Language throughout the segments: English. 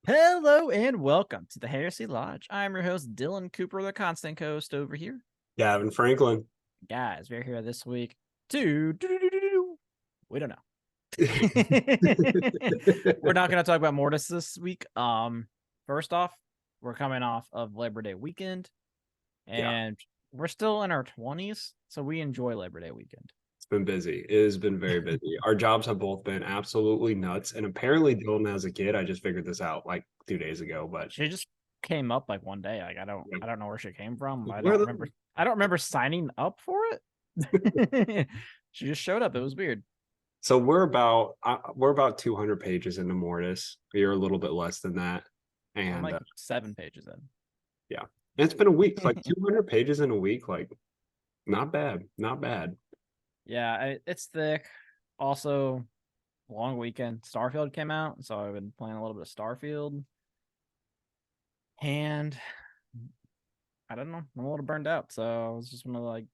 Hello and welcome to the Heresy Lodge. I'm your host, Dylan Cooper, the constant co-host over here. Gavin Franklin. Guys, we're here this week to... We don't know. We're not going to talk about Mortis this week. First off, we're coming off of Labor Day weekend, and we're still in our 20s, so we enjoy Labor Day weekend. It's been busy. It has been very busy. Our jobs have both been absolutely nuts, and apparently Dylan as a kid, I just figured this out like 2 days ago, but she just came up like one day. Like I don't know where she came from. I Where don't remember signing up for it. She just showed up. It was weird. So we're about 200 pages into Mortis. You're a little bit less than that, and I'm like 7 pages in. Yeah, and it's been a week. Like 200 pages in a week. Like, not bad. Not bad. Yeah, it's thick. Also, long weekend. Starfield came out, so I've been playing a little bit of Starfield. And I don't know, I'm a little burned out. So I was just gonna like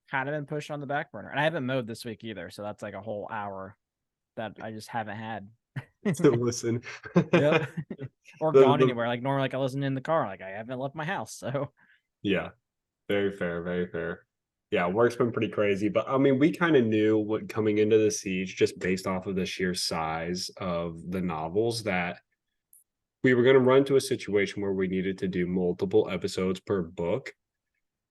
kind of been pushed on the back burner. And I haven't mowed this week either, so that's like a whole hour that I just haven't had to listen. Yep. Or gone anywhere. Like normally, like I listen in the car. Like I haven't left my house. So yeah, very fair, very fair. Yeah, work's been pretty crazy, but I mean, we kind of knew what coming into the siege, just based off of the sheer size of the novels, that we were going to run into a situation where we needed to do multiple episodes per book.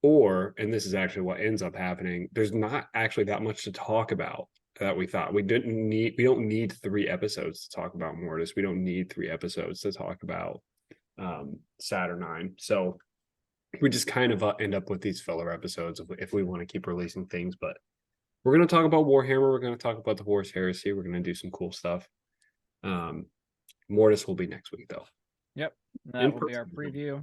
Or, and this is actually what ends up happening, there's not actually that much to talk about that we thought. We don't need 3 episodes to talk about Mortis. We don't need 3 episodes to talk about Saturnine. So we just kind of end up with these filler episodes if we want to keep releasing things. But we're going to talk about Warhammer. We're going to talk about the Horus Heresy. We're going to do some cool stuff. Mortis will be next week, though. Yep, that will be our preview.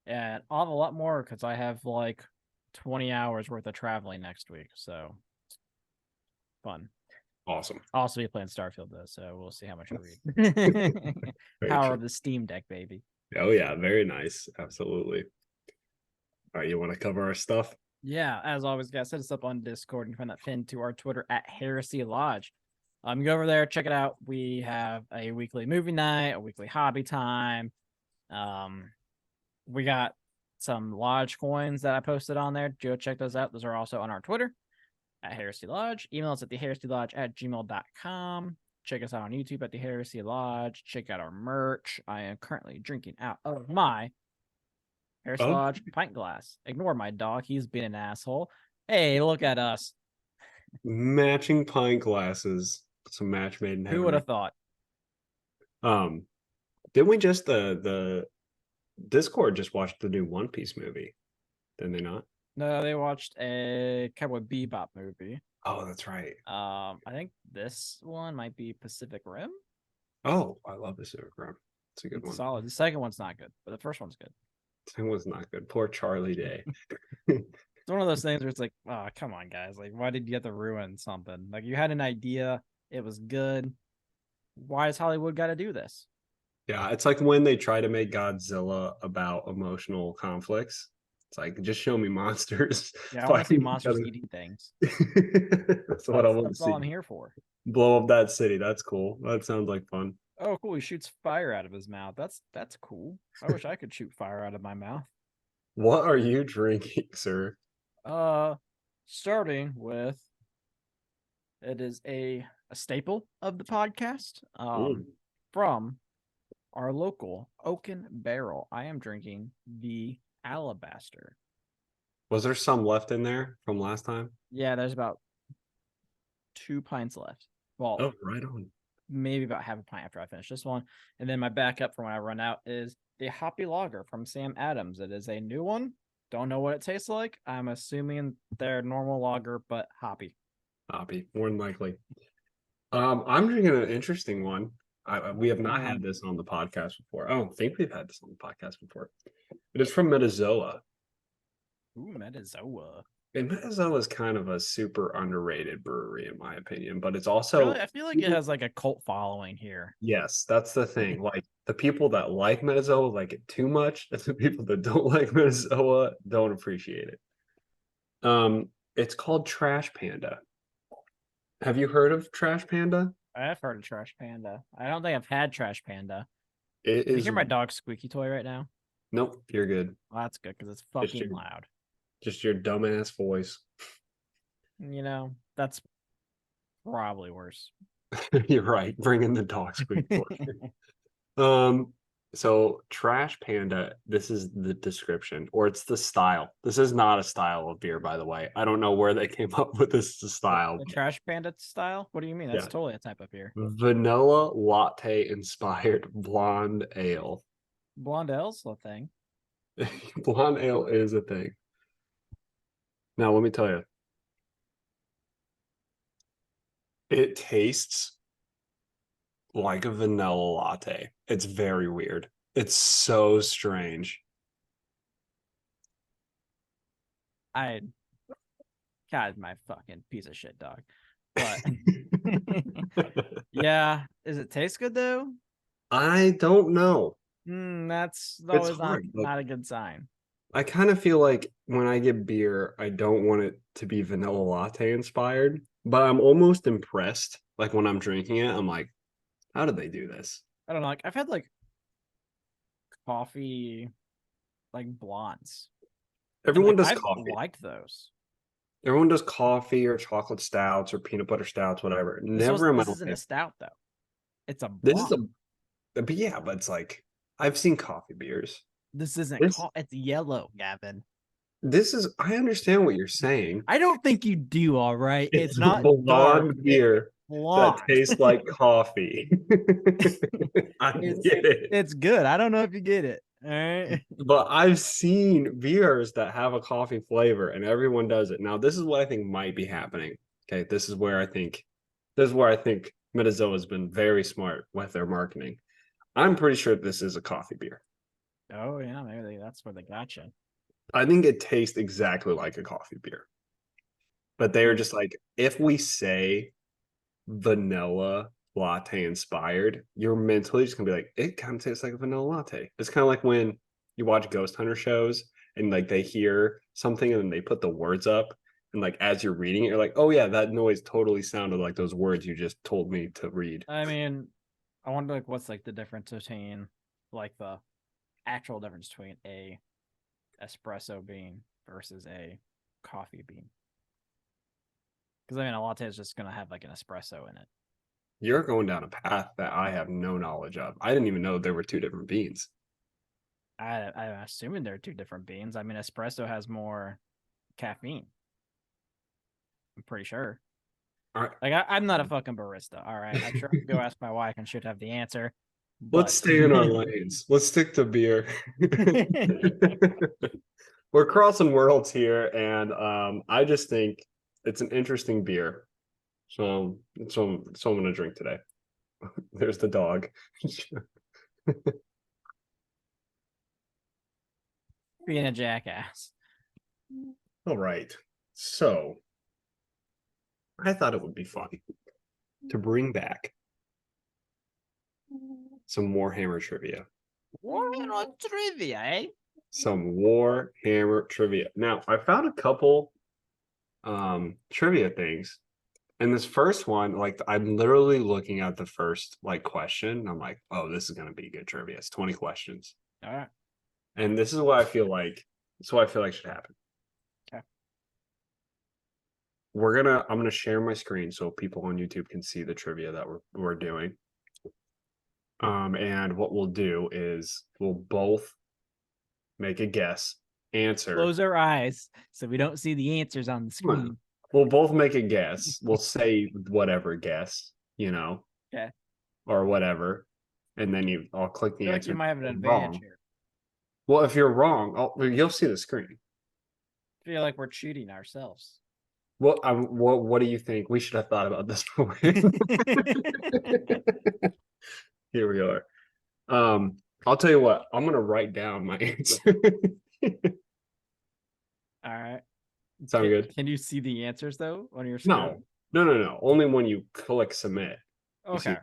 And I'll have a lot more because I have like 20 hours worth of traveling next week. So fun. Awesome. I'll also be playing Starfield though, so we'll see how much I read. Power of the Steam Deck, baby. Oh yeah, very nice. Absolutely. All right, you want to cover our stuff? Yeah, as always, guys, set us up on Discord and find that pinned to our Twitter at Heresy Lodge. Go over there, check it out. We have a weekly movie night, a weekly hobby time. We got some Lodge coins that I posted on there. Go check those out. Those are also on our Twitter at Heresy Lodge. Email us at theheresylodge@gmail.com. Check us out on YouTube at the Heresy Lodge. Check out our merch. I am currently drinking out of my Heresy Lodge pint glass. Ignore my dog. He's been an asshole. Hey, look at us. Matching pint glasses. Some match made in heaven. Who would have thought? Didn't we just the Discord just watched the new One Piece movie? Did they not? No, they watched a Cowboy Bebop movie. Oh, that's right. I think this one might be Pacific Rim. Oh, I love Pacific Rim. It's a good one. Solid. The second one's not good, but the first one's good. The second one's not good. Poor Charlie Day. It's one of those things where it's like, oh, come on, guys. Like, why did you have to ruin something? Like, you had an idea. It was good. Why has Hollywood got to do this? Yeah, it's like when they try to make Godzilla about emotional conflicts. It's like, just show me monsters. Yeah, I want to see monsters eating things. That's what I want to see. That's all I'm here for. Blow up that city. That's cool. That sounds like fun. Oh, cool. He shoots fire out of his mouth. That's cool. I wish I could shoot fire out of my mouth. What are you drinking, sir? Starting with, it is a staple of the podcast. From our local Oaken Barrel, I am drinking the Alabaster. Was there some left in there from last time? Yeah, there's about 2 pints left. Well, oh, right on. Maybe about half a pint after I finish this one. And then my backup for when I run out is the Hoppy Lager from Sam Adams. It is a new one. Don't know what it tastes like. I'm assuming they're normal lager, but hoppy. Hoppy, more than likely. I'm drinking an interesting one. We have not had this on the podcast before. I don't think we've had this on the podcast before. It is from Metazoa. Ooh, Metazoa. And Metazoa is kind of a super underrated brewery, in my opinion, but it's also... Really? I feel like it has like a cult following here. Yes, that's the thing. Like, the people that like Metazoa like it too much, and the people that don't like Metazoa don't appreciate it. It's called Trash Panda. Have you heard of Trash Panda? I've heard of Trash Panda. I don't think I've had Trash Panda. It Can you is. hear my dog's squeaky toy right now? Nope, you're good. Well, that's good because it's Just fucking your, loud. just your dumbass voice. That's probably worse. You're right. Bring in the dog squeak toy. Um, so Trash Panda, this is the description, or it's the style. This is not a style of beer, by the way. I don't know where they came up with this style. The Trash Panda style? What do you mean? That's Yeah. totally a type of beer. Vanilla latte inspired blonde ale. Blonde ale's the thing. Blonde ale is a thing. Now, let me tell you, it tastes like a vanilla latte. It's very weird. It's so strange. God, my fucking piece of shit dog. But yeah, does it taste good though? I don't know. That's It's always hard. Like, not a good sign. I kind of feel like when I get beer, I don't want it to be vanilla latte inspired, but I'm almost impressed. Like when I'm drinking it, I'm like, how did they do this? I don't know. Like I've had like coffee, like blondes. And Everyone like does I've coffee. liked those. Everyone does coffee or chocolate stouts or peanut butter stouts, whatever. Never in my This isn't a life. stout though. It's a This is blonde. but yeah, but it's like I've seen coffee beers. This isn't This it's yellow, Gavin. this is I understand what you're saying. I don't think you do, all right. It's It's a not dark. blonde beer Blonde. that tastes like coffee. I get it. It's good. I don't know if you get it. All right. But I've seen beers that have a coffee flavor and everyone does it. Now, this is what I think might be happening. Okay, this is where I think Metazoa has been very smart with their marketing. I'm pretty sure this is a coffee beer. Oh yeah, maybe that's where they got you. I think it tastes exactly like a coffee beer. But they are just like, if we say vanilla latte inspired, you're mentally just gonna be like, it kind of tastes like a vanilla latte. It's kind of like when you watch ghost hunter shows and like they hear something and then they put the words up and like as you're reading it, you're like, oh yeah, that noise totally sounded like those words you just told me to read. I mean, I wonder like what's like the difference between like the actual difference between a espresso bean versus a coffee bean. Because I mean, a latte is just gonna have like an espresso in it. You're going down a path that I have no knowledge of. I didn't even know there were two different beans. I'm assuming they're two different beans. I mean, espresso has more caffeine. I'm pretty sure. All right. Like I'm not a fucking barista. All right, I'm sure I could go ask my wife and she'd have the answer. Let's stay in our lanes. Let's stick to beer. We're crossing worlds here, and I just think it's an interesting beer. So I'm gonna drink today. There's the dog. Being a jackass. All right. So I thought it would be fun to bring back some Warhammer trivia. Warhammer trivia, eh? Some Warhammer trivia. Now, I found a couple trivia things. And this first one, like I'm literally looking at the first like question. And I'm like, oh, this is gonna be good trivia. It's 20 questions. All right. And this is what I feel like. This is what I feel like should happen. Okay. I'm gonna share my screen so people on YouTube can see the trivia that we're doing. And what we'll do is we'll both make a guess, answer. Close our eyes so we don't see the answers on the screen. We'll both make a guess. We'll say whatever guess, Okay. or whatever, and then I'll click the answer. You might have an advantage wrong. here. Well, if you're wrong, you'll see the screen. I feel like we're cheating ourselves. Well, what do you think? We should have thought about this before. Here we are. I'll tell you what. I'm gonna write down my answer. All right. Sound good? Can you see the answers though on your screen? No. Only when you click submit. Okay.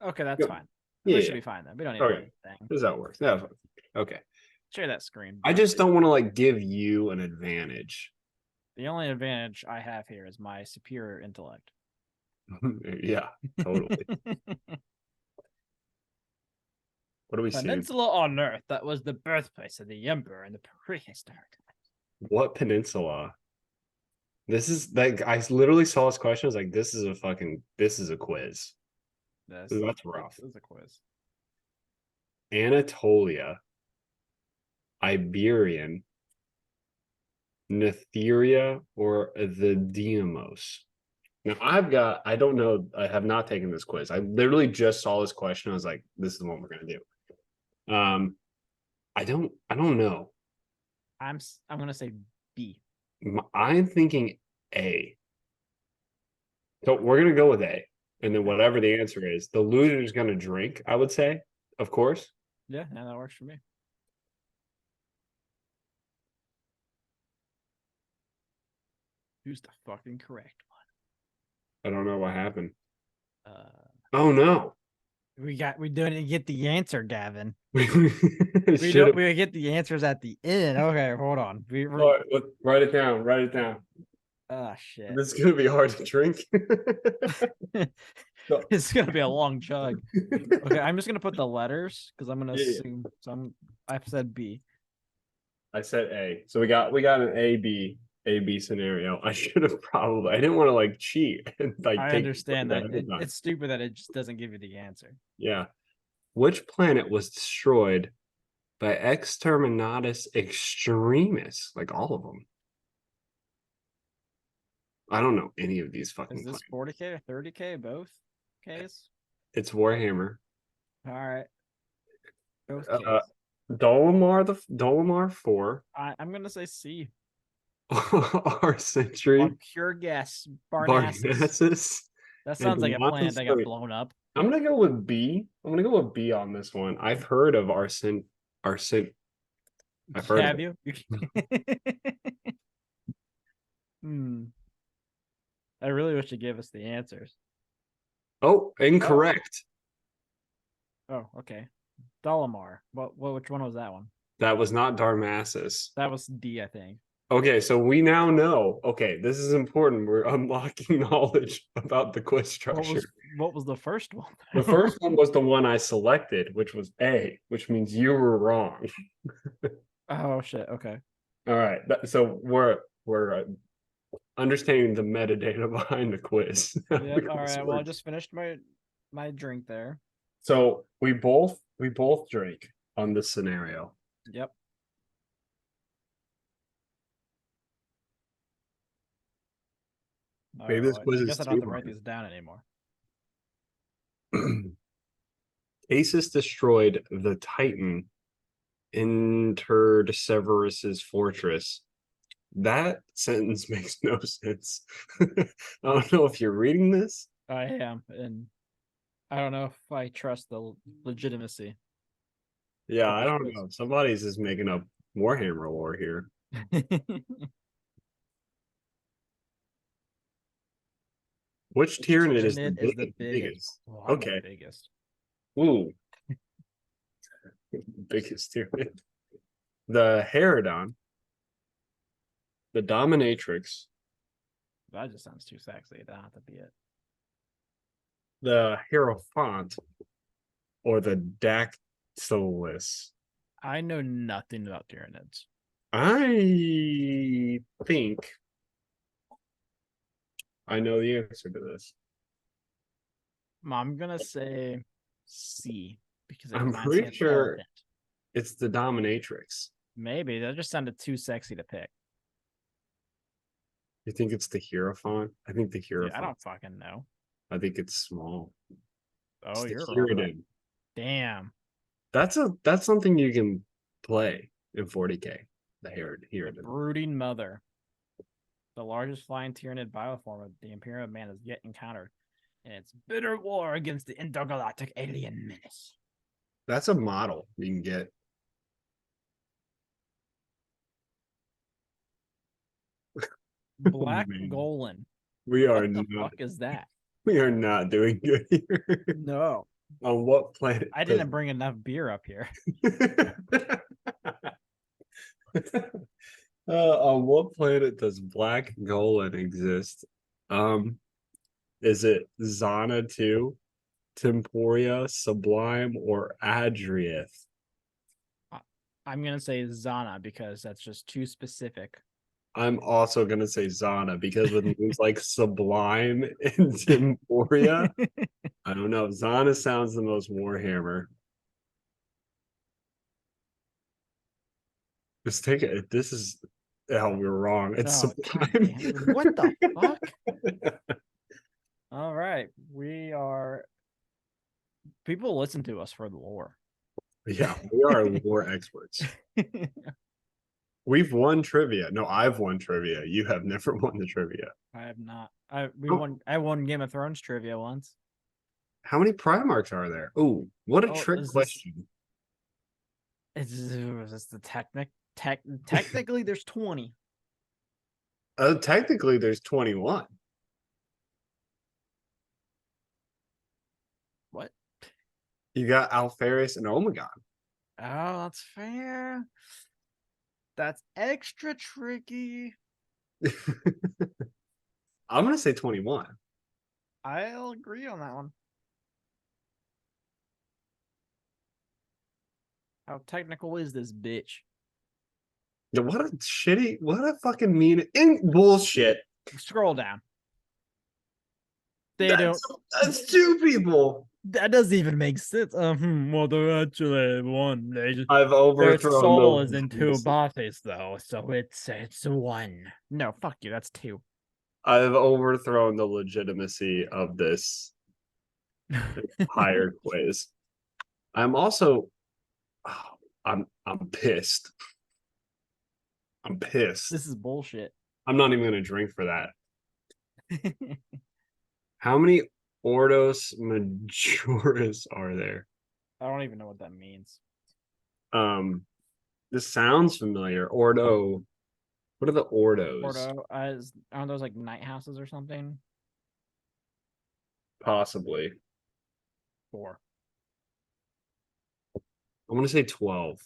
Okay, that's fine. Yeah, we should be fine then. We don't need anything. This is how it works. That's fine. Okay. Share that screen. I just don't want to like give you an advantage. The only advantage I have here is my superior intellect. Yeah, totally. What are we seeing? Peninsula on Earth that was the birthplace of the Emperor in the prehistoric times. What peninsula? This is like I literally saw this question. I was like, this is a quiz. That's rough. This is a quiz. Anatolia, Iberian, Netheria, or the Deimos? Now I don't know. I have not taken this quiz. I literally just saw this question. I was like, this is what we're gonna do. I don't know. I'm gonna say B. I'm thinking A. So we're gonna go with A, and then whatever the answer is, the loser is gonna drink. I would say, of course. Yeah, that works for me. Who's the fucking correct I don't know what happened. one? Oh no. We didn't get the answer, Gavin. We get the answers at the end. Okay, hold on. Write it down. Write it down. Oh shit. This is gonna be hard to drink. It's gonna be a long chug. Okay, I'm just gonna put the letters because I'm gonna assume I've said B. I said A. So we got an A B scenario. I should have I didn't want to like cheat and like I understand that. It's It's stupid that it just doesn't give you the answer. Yeah. Which planet was destroyed by Exterminatus Extremis? Like all of them. I don't know any of these fucking Is this planets. 40K or 30K? Both Ks? It's Warhammer. All right. Both Ks. Dolomar 4. I'm gonna say C. Our century. On pure guess. Barnassus. That sounds like a planet that got blown up. I'm gonna go with B. I'm gonna go with B on this one. I've heard of Arsene. I've heard Have of you? I really wish you gave us the answers. Oh, incorrect. Oh, okay. Dolomar. Which one was that one? That was not Darmassus. That was D, I think. Okay, so we now know. Okay, this is important. We're unlocking knowledge about the quiz structure. What was the first one? The first one was the one I selected, which was A, which means you were wrong. Oh shit. Okay. All right. So we're understanding the metadata behind the quiz. Yep. All right. Well, I just finished my drink there. So we both drink on this scenario. Yep. Maybe this quiz I guess I don't have to too write these down anymore. Asus destroyed the Titan, entered Severus's fortress. That sentence makes no sense. I don't know if you're reading this. I am, and I don't know if I trust the legitimacy. Yeah, I don't know. Somebody's just making up Warhammer lore here. Which Tyranid is the biggest? Well, okay. The biggest. Ooh. Biggest Tyranid. The Herodon. The Dominatrix. That just sounds too sexy. That have to be it. The Hierophant. Or the Dactylus. I know nothing about Tyranids. I think I know the answer to this. I'm gonna say C because I'm pretty sure it's the Dominatrix. Maybe that just sounded too sexy to pick. You think it's the Hierophant? I think the Hierophant. Yeah, I don't fucking know. I think it's small. Oh, it's you're wrong. Damn. That's something you can play in 40K. The Hierodon. Brooding Mother. The largest flying Tyranid bioform the Imperial Man has yet encountered in its bitter war against the intergalactic alien menace. That's a model you can get. Black Golan. We are what the fuck is that? We are not doing good here. No. On what planet? I didn't bring enough beer up here. On what planet does Black Golan exist? Is it Zana 2, Temporia, Sublime, or Adriath? I'm gonna say Zana because that's just too specific. I'm also gonna say Zana because with names like Sublime and Temporia, I don't know. Zana sounds the most Warhammer. Let's take it. This is oh, we're wrong. It's Oh, god Sublime. damn. What the fuck? All right. We are people listen to us for the lore. Yeah, we are lore experts. We've won trivia. No, I've won trivia. You have never won the trivia. I have not. I won Game of Thrones trivia once. How many Primarchs are there? Oh, what a Oh, trick is this question. is this the technically there's 20. Technically, there's 21. What? You got Alferis and Omegon. Oh, that's fair. That's extra tricky. I'm gonna say 21. I'll agree on that one. How technical is this bitch? Yeah, what a fucking mean bullshit. Scroll down. They That's don't. that's two people. That doesn't even make sense. Well, they're actually one. I've Their overthrown soul the is in two bodies, though, so it's one. No, fuck you. That's two. I've overthrown the legitimacy of this entire quiz. I'm also oh, I'm pissed. I'm pissed. This is bullshit. I'm not even gonna drink for that. How many Ordos Majoris are there? I don't even know what that means. This sounds familiar. Ordo. What are the Ordos? Ordo, aren't those like night houses or something? Possibly. 4. I'm gonna say 12.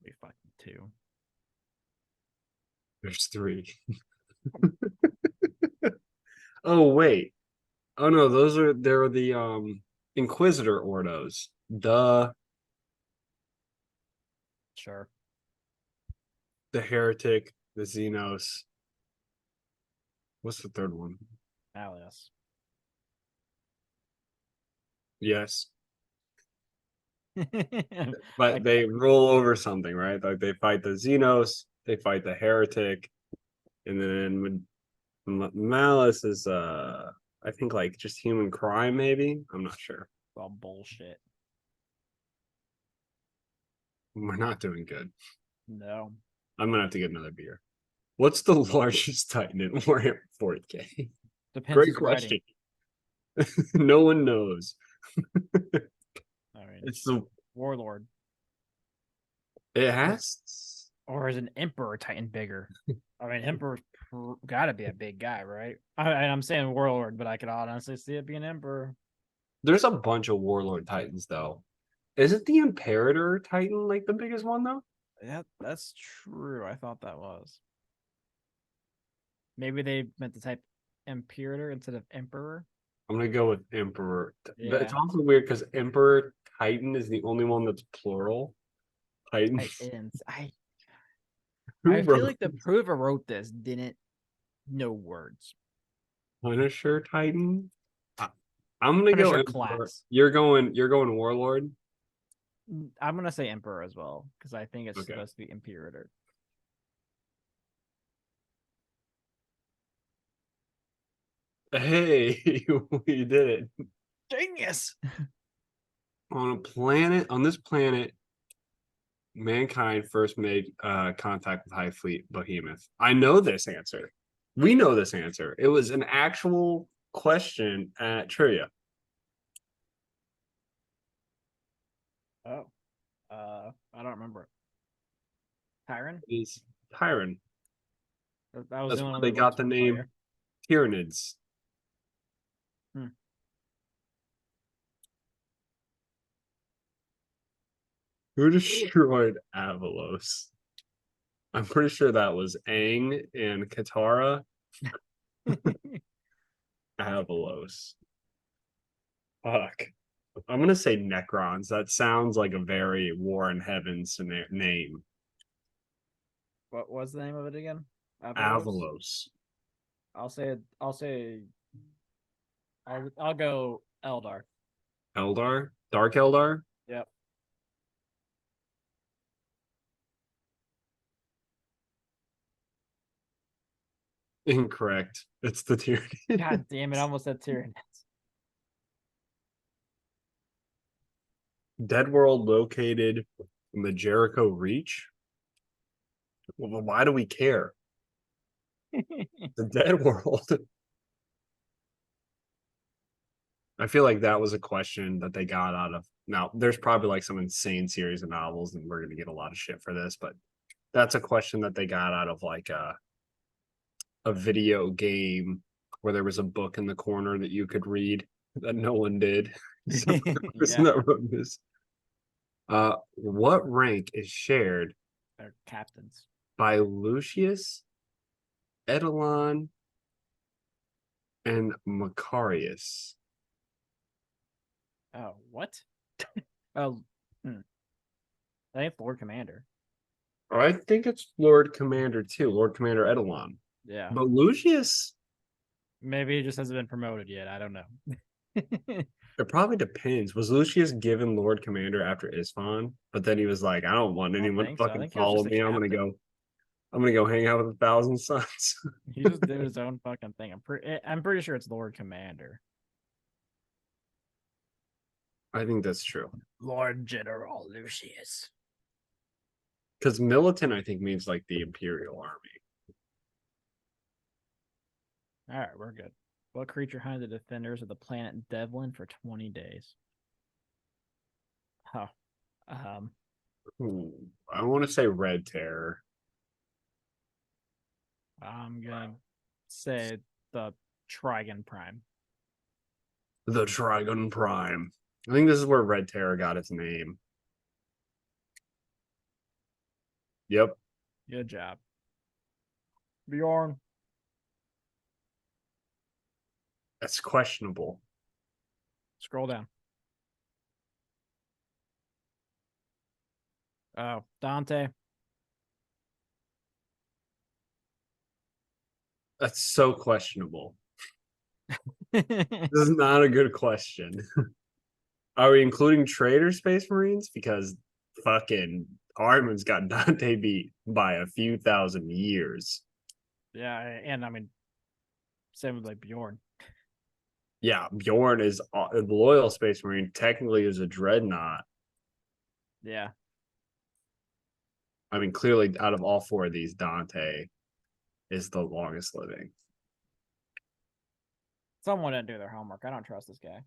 Be fucking 2. There's 3. Oh wait. Oh no, they're the Inquisitor Ordos. Sure. The Heretic, the Xenos. What's the third one? Alias. Yes. But Like, they roll over something, right? Like they fight the Xenos, they fight the Heretic, and then Malice is I think like just human crime, maybe. I'm not sure. well, bullshit. We're not doing good. No. I'm gonna have to get another beer. What's the largest Titan in Warhammer 40k? Depends Great who's question. writing. No one knows. I mean, It's the Warlord. it has Or is an Emperor Titan bigger? I mean, Emperor's gotta be a big guy, right? I'm saying Warlord, but I could honestly see it being Emperor. there's a bunch of Warlord Titans though. Isn't the Imperator Titan like the biggest one though? Yeah, that's true. I thought that was. Maybe they meant to type Imperator instead of Emperor. I'm gonna go with Emperor. But it's Yeah. also weird because Emperor Titan is the only one that's plural. Titan. Titans. Who I feel wrote like the whoever wrote this didn't know words. Punisher Titan? I'm gonna go Punisher Emperor. class. You're going Warlord. I'm gonna say Emperor as well because I think it's Okay. supposed to be Imperator. Hey, we did it. Genius. On this planet, mankind first made contact with High Fleet Behemoth. I know this answer. We know this answer. It was an actual question at trivia. Oh, I don't remember it. Tyron? Is Tyron. That was That's the where only one they that got looked the name familiar. Tyranids. Hmm. Who destroyed Avalos? I'm pretty sure that was Aang and Katara. Avalos. Fuck. I'm gonna say Necrons. That sounds like a very War in Heaven name. What was the name of it again? Avalos? Avalos. I'll say it. I'll go Eldar. Eldar? Dark Eldar? Yep. Incorrect. It's the Tyranids. God damn it! I almost said Tyranids. Dead world located in the Jericho Reach? Well, why do we care? The dead world. I feel like that was a question that they got out of. Now, there's probably like some insane series of novels, and we're going to get a lot of shit for this, but that's a question that they got out of like a video game where there was a book in the corner that you could read that no one did. So person Yeah, that wrote this. What rank is shared they're captains. by Lucius, Edelon, and Macarius? Oh, what? Oh, I think Lord Commander. I think it's Lord Commander too, Lord Commander Edelon. Yeah, But Lucius, maybe he just hasn't been promoted yet. I don't know. it probably depends. Was Lucius given Lord Commander after Isfon? But then he was like, I don't want I don't anyone to think so. I fucking think he was follow just a me. captain. I'm gonna go hang out with 1,000 Suns. He just did his own fucking thing. I'm pretty sure it's Lord Commander. I think that's true. Lord General Lucius. Because militant, I think, means like the Imperial Army. All right, we're good. What creature hunted the defenders of the planet Devlin for 20 days? Oh, um, Ooh, I want to say Red Terror. I'm gonna say the Trigon Prime. The Trigon Prime. I think this is where Red Terror got its name. Yep. Good job, Bjorn. That's questionable. Scroll down. Oh, Dante. That's so questionable. This is not a good question. Are we including Trader Space Marines? Because fucking Hartman's got Dante beat by a few thousand years. Yeah, and I mean, same with like Bjorn. Yeah, Bjorn is the loyal Space Marine. Technically, is a dreadnought. Yeah, I mean, clearly, out of all four of these, Dante is the longest living. someone didn't do their homework. I don't trust this guy.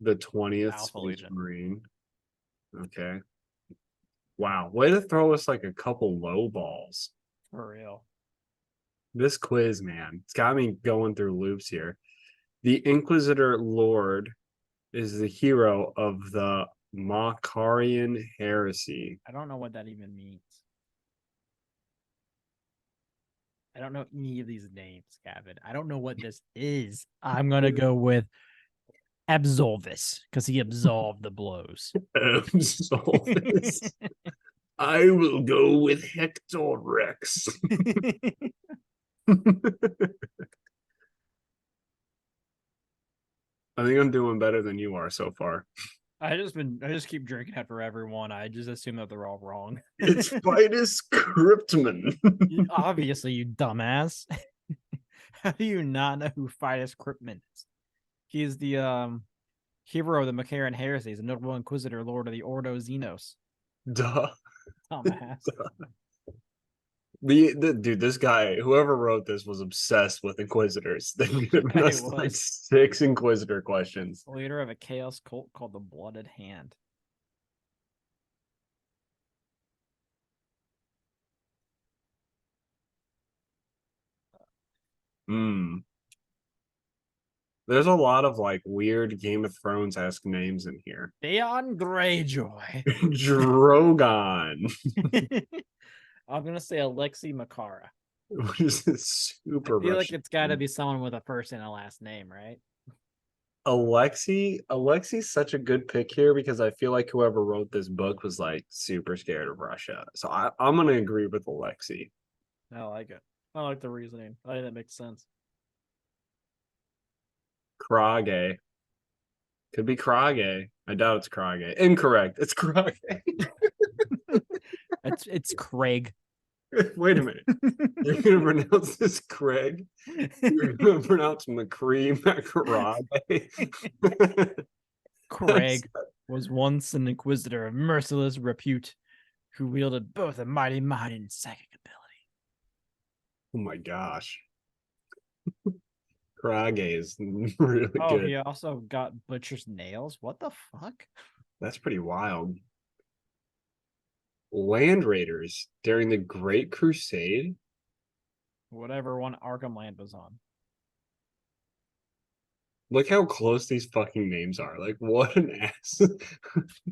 The 20th Alpha Space Legion. Marine. Okay. Wow. Way to throw us like a couple low balls. For real. This quiz, man, it's got me going through loops here. The Inquisitor Lord is the hero of the Macarian heresy. I don't know what that even means. I don't know any of these names, Gavin. I don't know what this is. I'm gonna go with Absolvis because he absolved the blows. Absolvis. I will go with Hector Rex. I think I'm doing better than you are so far. I just keep drinking after everyone. I just assume that they're all wrong. It's Vitus Cryptman. Obviously, you dumbass. How do you not know who Vitus Cryptman is? He is the hero of the Macarian heresy. He's a notable inquisitor, lord of the Ordo Xenos. Duh. Dumbass. The dude, this guy, whoever wrote this, was obsessed with Inquisitors. They given Yeah, us like 6 Inquisitor questions. Leader of a chaos cult called the Blooded Hand. Hmm. There's a lot of like weird Game of Thrones-esque names in here. Theon Greyjoy. Drogon. I'm gonna say Alexei Makara. Which is super I feel like Russian. it's got to be someone with a first and a last name, right? Alexi's such a good pick here because I feel like whoever wrote this book was like super scared of Russia. So I'm gonna agree with Alexi. I like it. I like the reasoning. I think that makes sense. Krage. Could be Krage. I doubt it's Krage. Incorrect. It's Krage. It's Craig. Wait a minute. You're gonna pronounce this Craig? You're gonna pronounce McCree Macarage? Craig was once an inquisitor of merciless repute who wielded both a mighty mind and psychic ability. Oh my gosh. Krage is really good. He also got butcher's nails. What the fuck? That's pretty wild. Land Raiders during the Great Crusade. Whatever one Arkham Land was on. Look how close these fucking names are. Like, what an ass.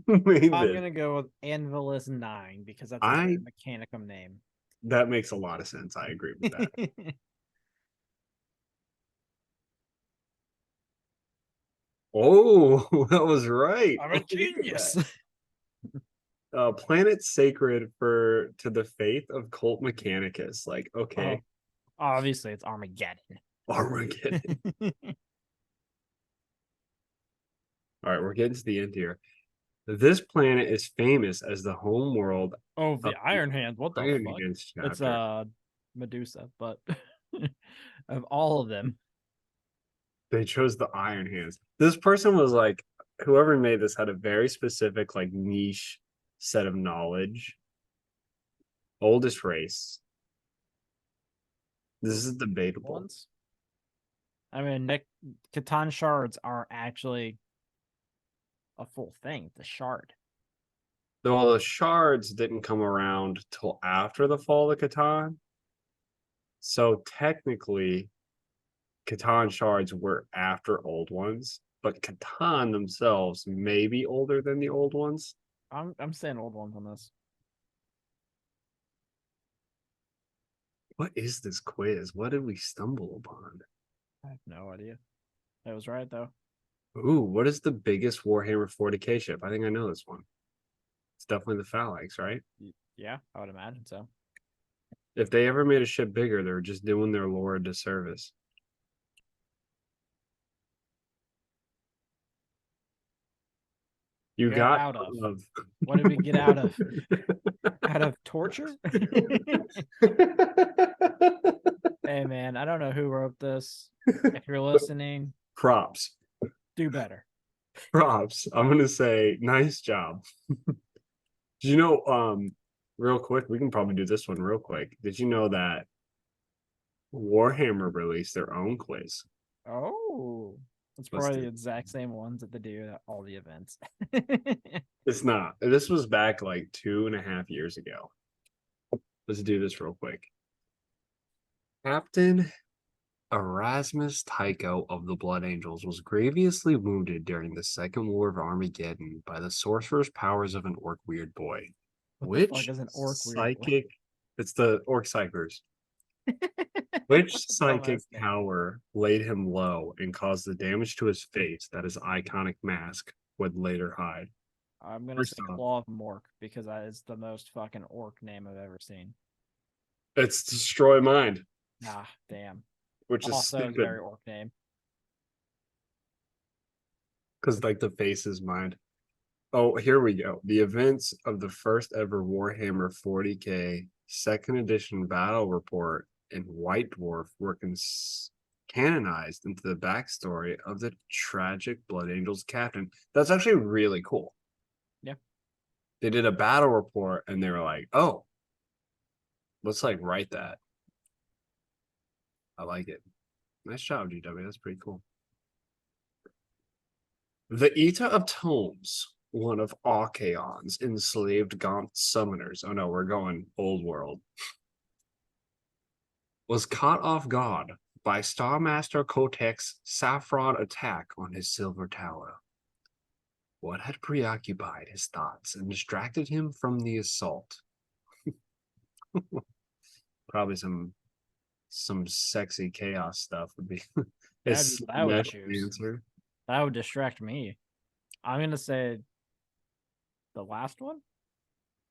Made I'm this. gonna go with Anvilus 9 because that's a Mechanicum name. That makes a lot of sense. I agree with that. Oh, that was right. I'm a genius. Planet sacred to the faith of Cult Mechanicus. Like, okay. Obviously, it's Armageddon. Armageddon. All right, we're getting to the end here. This planet is famous as the home world of the Iron Hand. What the fuck? It's Medusa, but of all of them, they chose the Iron Hands. This person was like, whoever made this had a very specific, like, niche set of knowledge. Oldest race. This is debatable. I mean, Catan shards are actually a full thing. The shard. Well, the shards didn't come around till after the fall of Catan. So technically, Catan shards were after old ones, but Catan themselves may be older than the old ones. I'm saying old ones on this. What is this quiz? What did we stumble upon? I have no idea. That was right though. Ooh, what is the biggest Warhammer 40k ship? I think I know this one. It's definitely the Phalanx, right? Yeah, I would imagine so. If they ever made a ship bigger, they were just doing their lore a disservice. You got out of. What did we get out of? Out of torture? Hey man, I don't know who wrote this. If you're listening, props. Do better. Props. I'm gonna say nice job. Did you know, real quick, we can probably do this one real quick. Did you know that Warhammer released their own quiz? Oh, it's probably the exact same ones that they do at all the events. It's not. This was back like 2.5 years ago. Let's do this real quick. Captain Erasmus Tycho of the Blood Angels was grievously wounded during the Second War of Armageddon by the sorcerer's powers of an orc weird boy. Which is an orc psychic? It's the orc ciphers. Which psychic power laid him low and caused the damage to his face that his iconic mask would later hide? I'm gonna say Claw of Mork because that is the most fucking orc name I've ever seen. It's Destroy Mind. Ah, damn. Which also is stupid. A very orc name. Because like the face is mind. Oh, here we go. The events of the first ever Warhammer 40k second edition battle report in White Dwarf were canonized into the backstory of the tragic Blood Angels captain. That's actually really cool. Yeah. They did a battle report and they were like, oh, let's like write that. I like it. Nice job, GW. That's pretty cool. The Eta of Tomes, one of Archaon's enslaved Gaunt summoners. Oh no, we're going old world. Was caught off guard by Starmaster Kotek's saffron attack on his silver tower. What had preoccupied his thoughts and distracted him from the assault? Probably some sexy chaos stuff would be his I would next choose. answer. That would distract me. I'm gonna say the last one.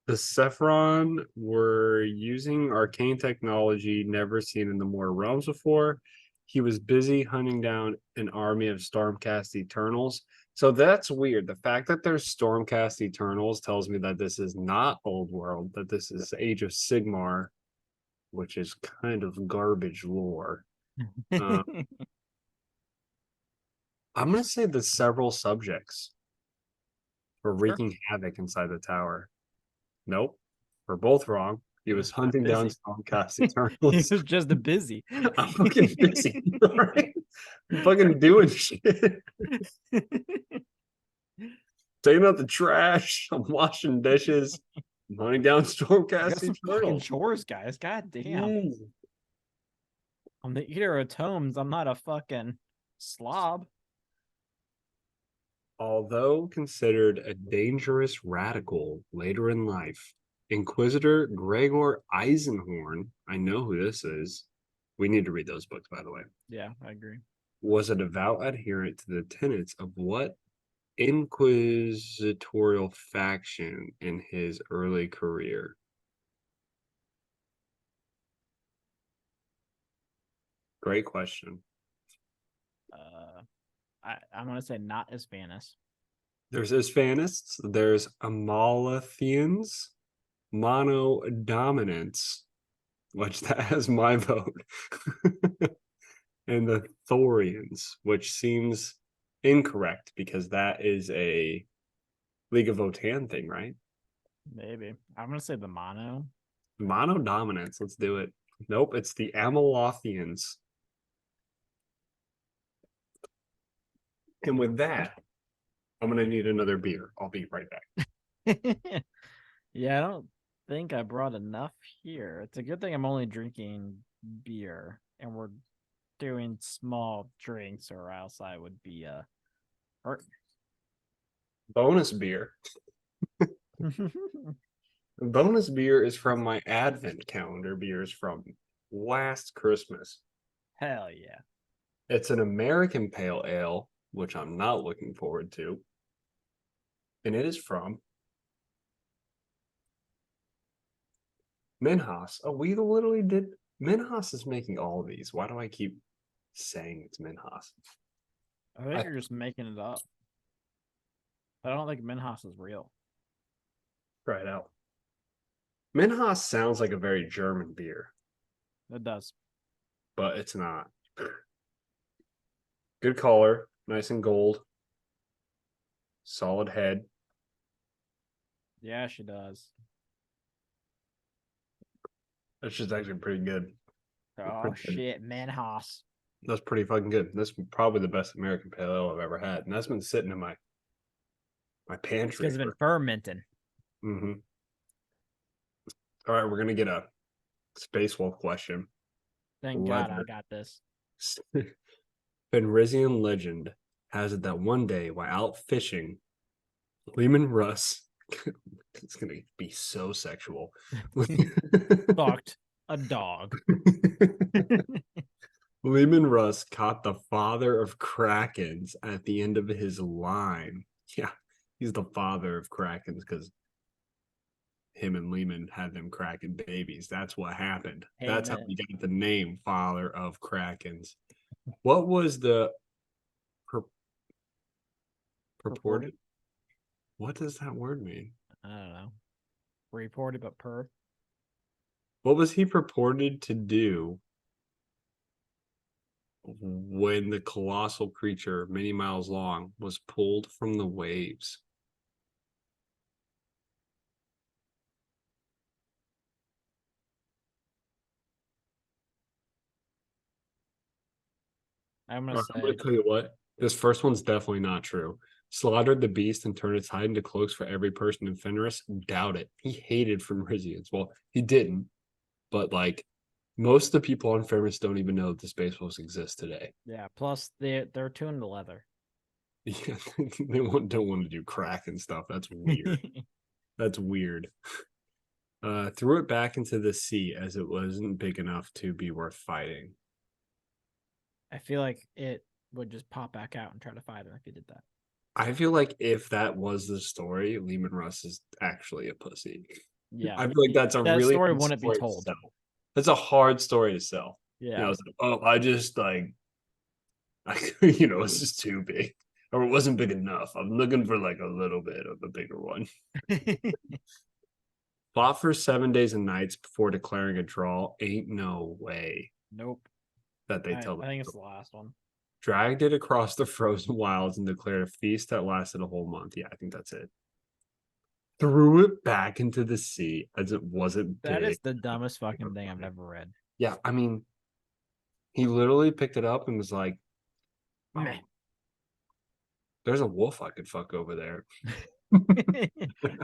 The Saffron were using arcane technology never seen in the Mortal Realms before. He was busy hunting down an army of Stormcast Eternals. So that's weird. The fact that there's Stormcast Eternals tells me that this is not Old World, that this is Age of Sigmar, which is kind of garbage lore. I'm going to say the several subjects were wreaking havoc inside the tower. Nope, we're both wrong. He was hunting down Stormcast Eternals. He was just busy. I'm fucking busy, right? I'm fucking doing shit. Taking out the trash. I'm washing dishes. I'm hunting down Stormcast Some fucking Eternals. chores, guys. God damn. I'm the eater of tomes. I'm not a fucking slob. Although considered a dangerous radical later in life, Inquisitor Gregor Eisenhorn, I know who this is. We need to read those books, by the way. Yeah, I agree. Was a devout adherent to the tenets of what inquisitorial faction in his early career? Great question. I'm gonna say not Hispanis. There's Hispanists, there's Amalthians, Monodominants, which that has my vote, and the Thorians, which seems incorrect because that is a League of Votan thing, right? Maybe. I'm gonna say the mono. Monodominants, let's do it. Nope, it's the Amalothians. And with that, I'm going to need another beer. I'll be right back. Yeah, I don't think I brought enough here. It's a good thing I'm only drinking beer and we're doing small drinks or else I would be hurt. Bonus beer. Bonus beer is from my Advent calendar beers from last Christmas. Hell yeah. It's an American Pale Ale, which I'm not looking forward to. And it is from Minhas. Oh, we literally did. Minhas is making all of these. Why do I keep saying it's Minhas? I think you're just making it up. I don't think Minhas is real. Try it out. Minhas sounds like a very German beer. It does. But it's not. Good color, nice and gold. Solid head. Yeah, she does. That's just actually pretty good. Oh shit, Minhas. That's pretty fucking good. That's probably the best American Pale Ale I've ever had, and that's been sitting in my pantry. Because it's been fermenting. Mm-hmm. All right, we're gonna get a Space Wolf question. Thank God I got this. Fenrisian legend has it that one day while out fishing, Lehman Russ, it's gonna be so sexual, Fucked a dog. Lehman Russ caught the father of Krakens at the end of his line. Yeah, he's the father of Krakens because him and Lehman had them Kraken babies. That's what happened. Hey, that's man. how we got the name Father of Krakens. What was the purported? What does that word mean? I don't know. Reported, but per. What was he purported to do when the colossal creature, many miles long, was pulled from the waves? I'm gonna I'm gonna tell you what. This first one's definitely not true. Slaughtered the beast and turned its hide into cloaks for every person in Fenris? Doubt it. He hated Fenrisians. Well, he didn't, but like Most of the people on Fairness don't even know that the Space Wolves exist today. Yeah. Plus, they're tuned to leather. Yeah, they don't want to do crack and stuff. That's weird. That's weird. Threw it back into the sea as it wasn't big enough to be worth fighting. I feel like it would just pop back out and try to fight him if he did that. I feel like if that was the story, Lehman Russ is actually a pussy. Yeah. I feel like that's a that really story hard wouldn't be story to told. sell. That's a hard story to sell. Yeah. You know, it's like, oh, I just you know, it's just too big. Or it wasn't big enough. I'm looking for like a little bit of a bigger one. Fought for 7 days and nights before declaring a draw. Ain't no way Nope. that they I tell them. think it's the last one. Dragged it across the frozen wilds and declared a feast that lasted a whole month. Yeah, I think that's it. Threw it back into the sea as it wasn't big. That is the dumbest fucking thing I've ever read. Yeah, I mean, he literally picked it up and was like, Meh. there's a wolf I could fuck over there.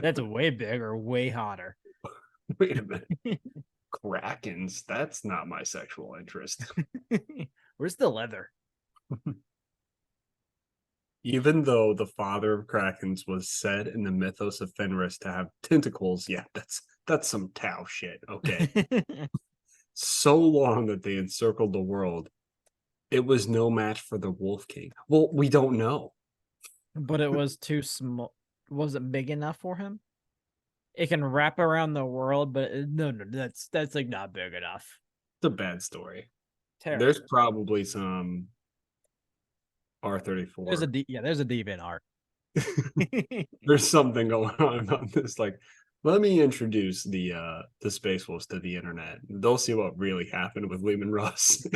That's way bigger, way hotter. Wait a minute. Krakens, that's not my sexual interest. Where's the leather? Even though the father of Krakens was said in the mythos of Fenris to have tentacles, yeah, that's some Tau shit. Okay. So long that they encircled the world, it was no match for the Wolf King. Well, we don't know. But it was too small. Was it big enough for him? It can wrap around the world, but no, that's like not big enough. It's a bad story. Terrible. There's probably some R34. There's a deviant art. There's something going on about this. Like, let me introduce the Space Wolves to the internet. They'll see what really happened with Lehman Russ.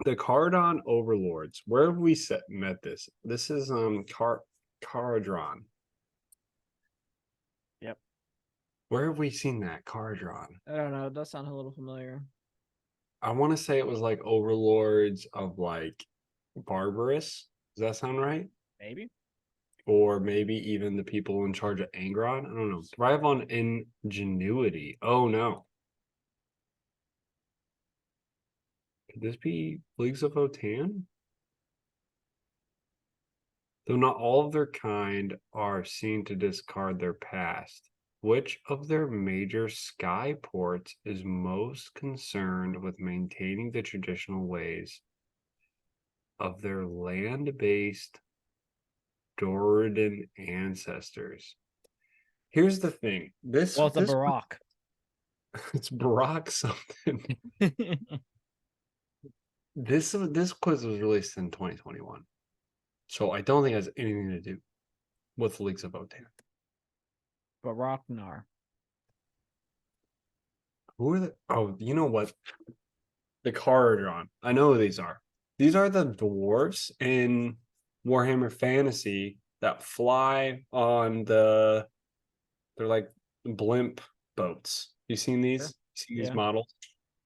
The Cardon Overlords. Where have we met this? This is Caradron. Yep. Where have we seen that Caradron? I don't know. It does sound a little familiar. I want to say it was like overlords of like Barbarous. Does that sound right? Maybe. Or maybe even the people in charge of Angron. I don't know. Thrive on ingenuity. Oh no. Could this be Leagues of Votan? Though not all of their kind are seen to discard their past, which of their major sky ports is most concerned with maintaining the traditional ways of their land-based Doridan ancestors? Here's the thing. It's Barak. It's Barak something. This quiz was released in 2021. So I don't think it has anything to do with Leagues of Votan. Baraknar. Who are the? Oh, you know what? The Caradron. I know who these are. These are the dwarves in Warhammer Fantasy that fly on the. They're like blimp boats. You seen these? Sure. Seen these Yeah. models?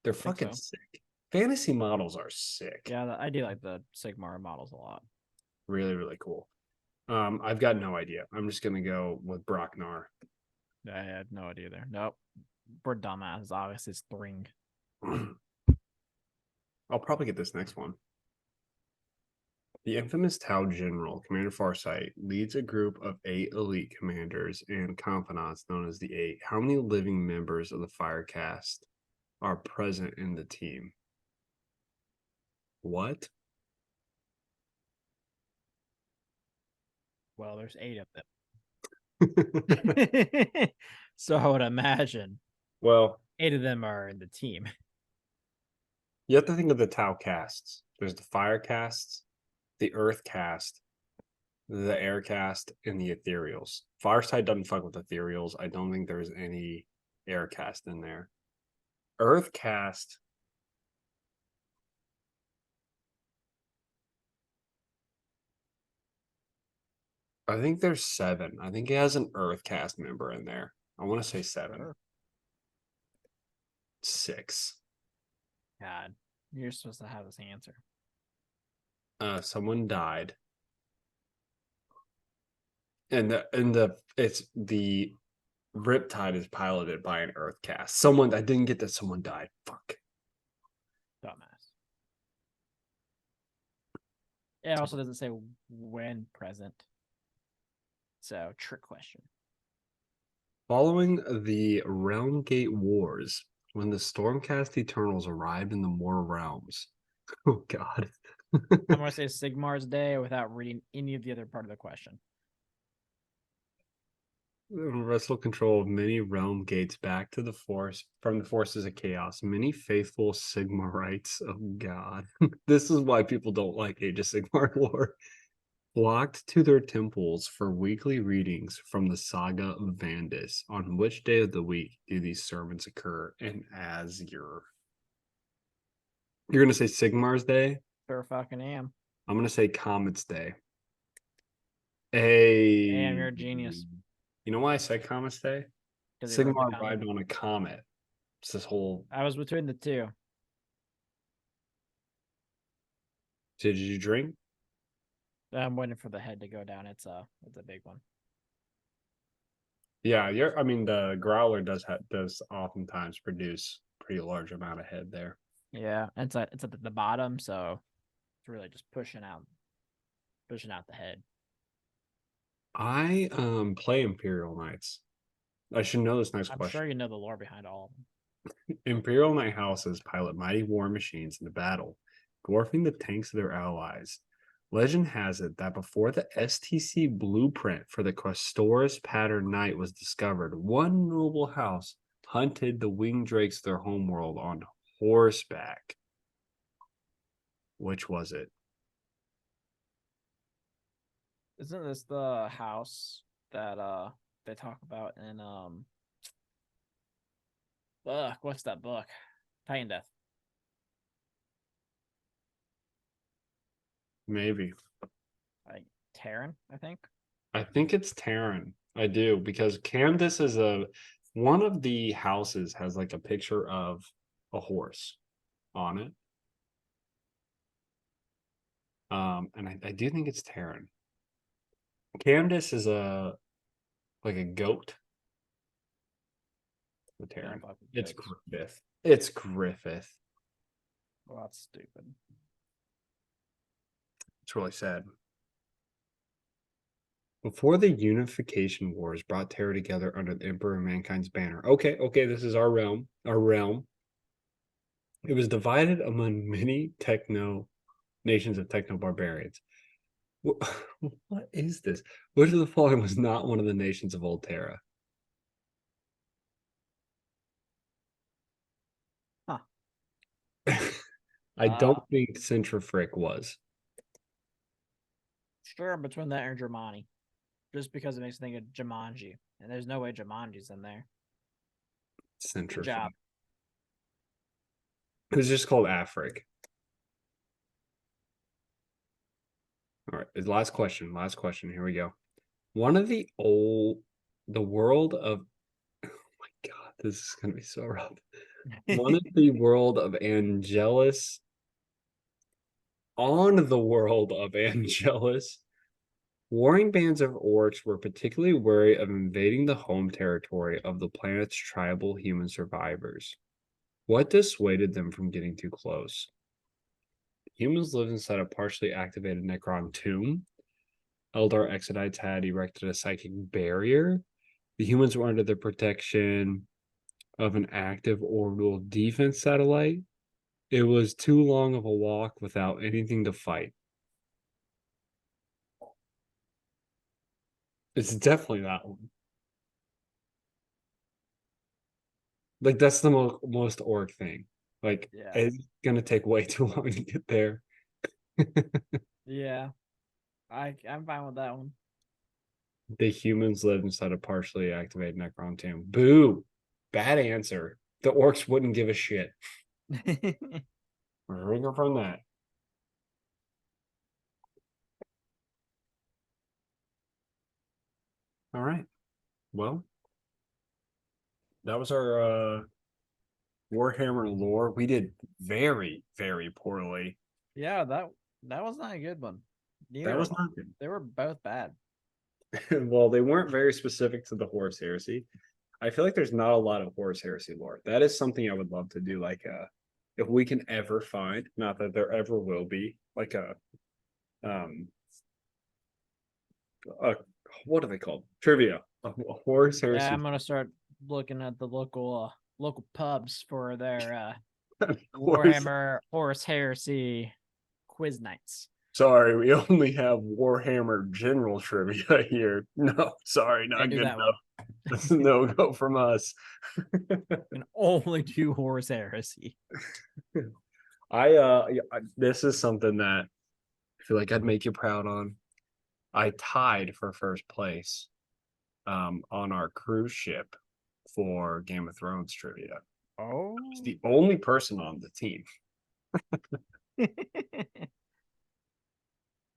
They're fucking so. sick. Fantasy models are sick. Yeah, I do like the Sigmar models a lot. Really, really cool. I've got no idea. I'm just gonna go with Brocknar. I had no idea there. Nope. We're dumbasses. Obviously, it's Thring. I'll probably get this next one. The infamous Tau General, Commander Farsight, leads a group of 8 elite commanders and confidants known as the Eight. How many living members of the Firecast are present in the team? What? Well, there's 8 of them. So I would imagine Well, 8 of them are in the team. you have to think of the Tau casts. There's the Fire casts, the Earth cast, the Air cast, and the Ethereals. Fireside doesn't fuck with Ethereals. I don't think there's any Air cast in there. Earth cast. I think there's 7. I think it has an Earth cast member in there. I want to say 7. Sure. 6. God, you're supposed to have this answer. Someone died. And it's the Riptide is piloted by an Earthcast. Someone I didn't get that someone died. Fuck. Dumbass. It also doesn't say when present. So trick question. Following the Realmgate Wars, when the Stormcast Eternals arrived in the Mortal Realms. Oh God. I'm gonna say Sigmar's Day without reading any of the other part of the question. Wrestle control of many realm gates back to the force from the forces of chaos. Many faithful Sigmarites. Oh God. This is why people don't like Age of Sigmar lore. Flocked to their temples for weekly readings from the Saga of Vandus. On which day of the week do these sermons occur? And Azure. You're gonna say Sigmar's Day? Sure fucking am. I'm gonna say Comet's Day. Damn, you're a You genius. know why I said Comet's Day? Because he wrote the Sigmar comic. arrived on a comet. It's this whole. I was between the two. Did you drink? I'm waiting for the head to go down. It's a big one. Yeah, I mean, the growler does oftentimes produce pretty large amount of head there. Yeah, it's at the bottom, so it's really just pushing out the head. I play Imperial Knights. I should know this next I'm question. sure you know the lore behind all of them. Imperial Knight houses pilot mighty war machines into battle, dwarfing the tanks of their allies. Legend has it that before the STC blueprint for the Questoris pattern knight was discovered, one noble house hunted the winged drakes of their homeworld on horseback. Which was it? Isn't this the house that they talk about in what's that book? Titan Death. Maybe. Like Terran, I think. I think it's Terran. I do, because Candace is one of the houses has like a picture of a horse on it. And I do think it's Terran. Candace is like a goat. The Terran. It's Griffith. It's Griffith. Well, that's stupid. It's really sad. Before the Unification Wars brought Terra together under the Emperor of Mankind's banner. Okay, this is our realm. Our realm. It was divided among many nations of techno barbarians. What is this? Which of the following was not one of the nations of Old Terra? Huh. I don't think Centrifric was. Sure, between that and Germani. Just because it makes me think of Jumanji. And there's no way Jumanji's in there. Centrifric. Good job. It was just called Afric. All right, last question. Here we go. One of the world of, oh my God, this is gonna be so rough. One of the world of Angelus. On the world of Angelus, warring bands of orcs were particularly wary of invading the home territory of the planet's tribal human survivors. What dissuaded them from getting too close? Humans lived inside a partially activated Necron tomb. Eldar Exodites had erected a psychic barrier. The humans were under the protection of an active orbital defense satellite. It was too long of a walk without anything to fight. It's definitely that one. Like, that's the most orc thing. Like, it's gonna take way too long to get there. Yeah. I'm fine with that one. The humans lived inside a partially activated Necron tomb. Boo! Bad answer. The orcs wouldn't give a shit. Ringer from that. All right. Well, that was our Warhammer lore. We did very, very poorly. Yeah, that was not a good one. That was not good. They were both bad. Well, they weren't very specific to the Horus Heresy. I feel like there's not a lot of Horus Heresy lore. That is something I would love to do. Like, if we can ever find, not that there ever will be, like um, a what are they called? Trivia. A Horus Heresy. Yeah, I'm gonna start looking at the local pubs for their Horus. Warhammer Horus Heresy quiz nights. Sorry, we only have Warhammer general trivia here. No, sorry, Can't not do good that enough. one. That's a no go from us. Can only do Horus Heresy. This is something that I feel like I'd make you proud on. I tied for first place on our cruise ship for Game of Thrones trivia. Oh. I was the only person on the team.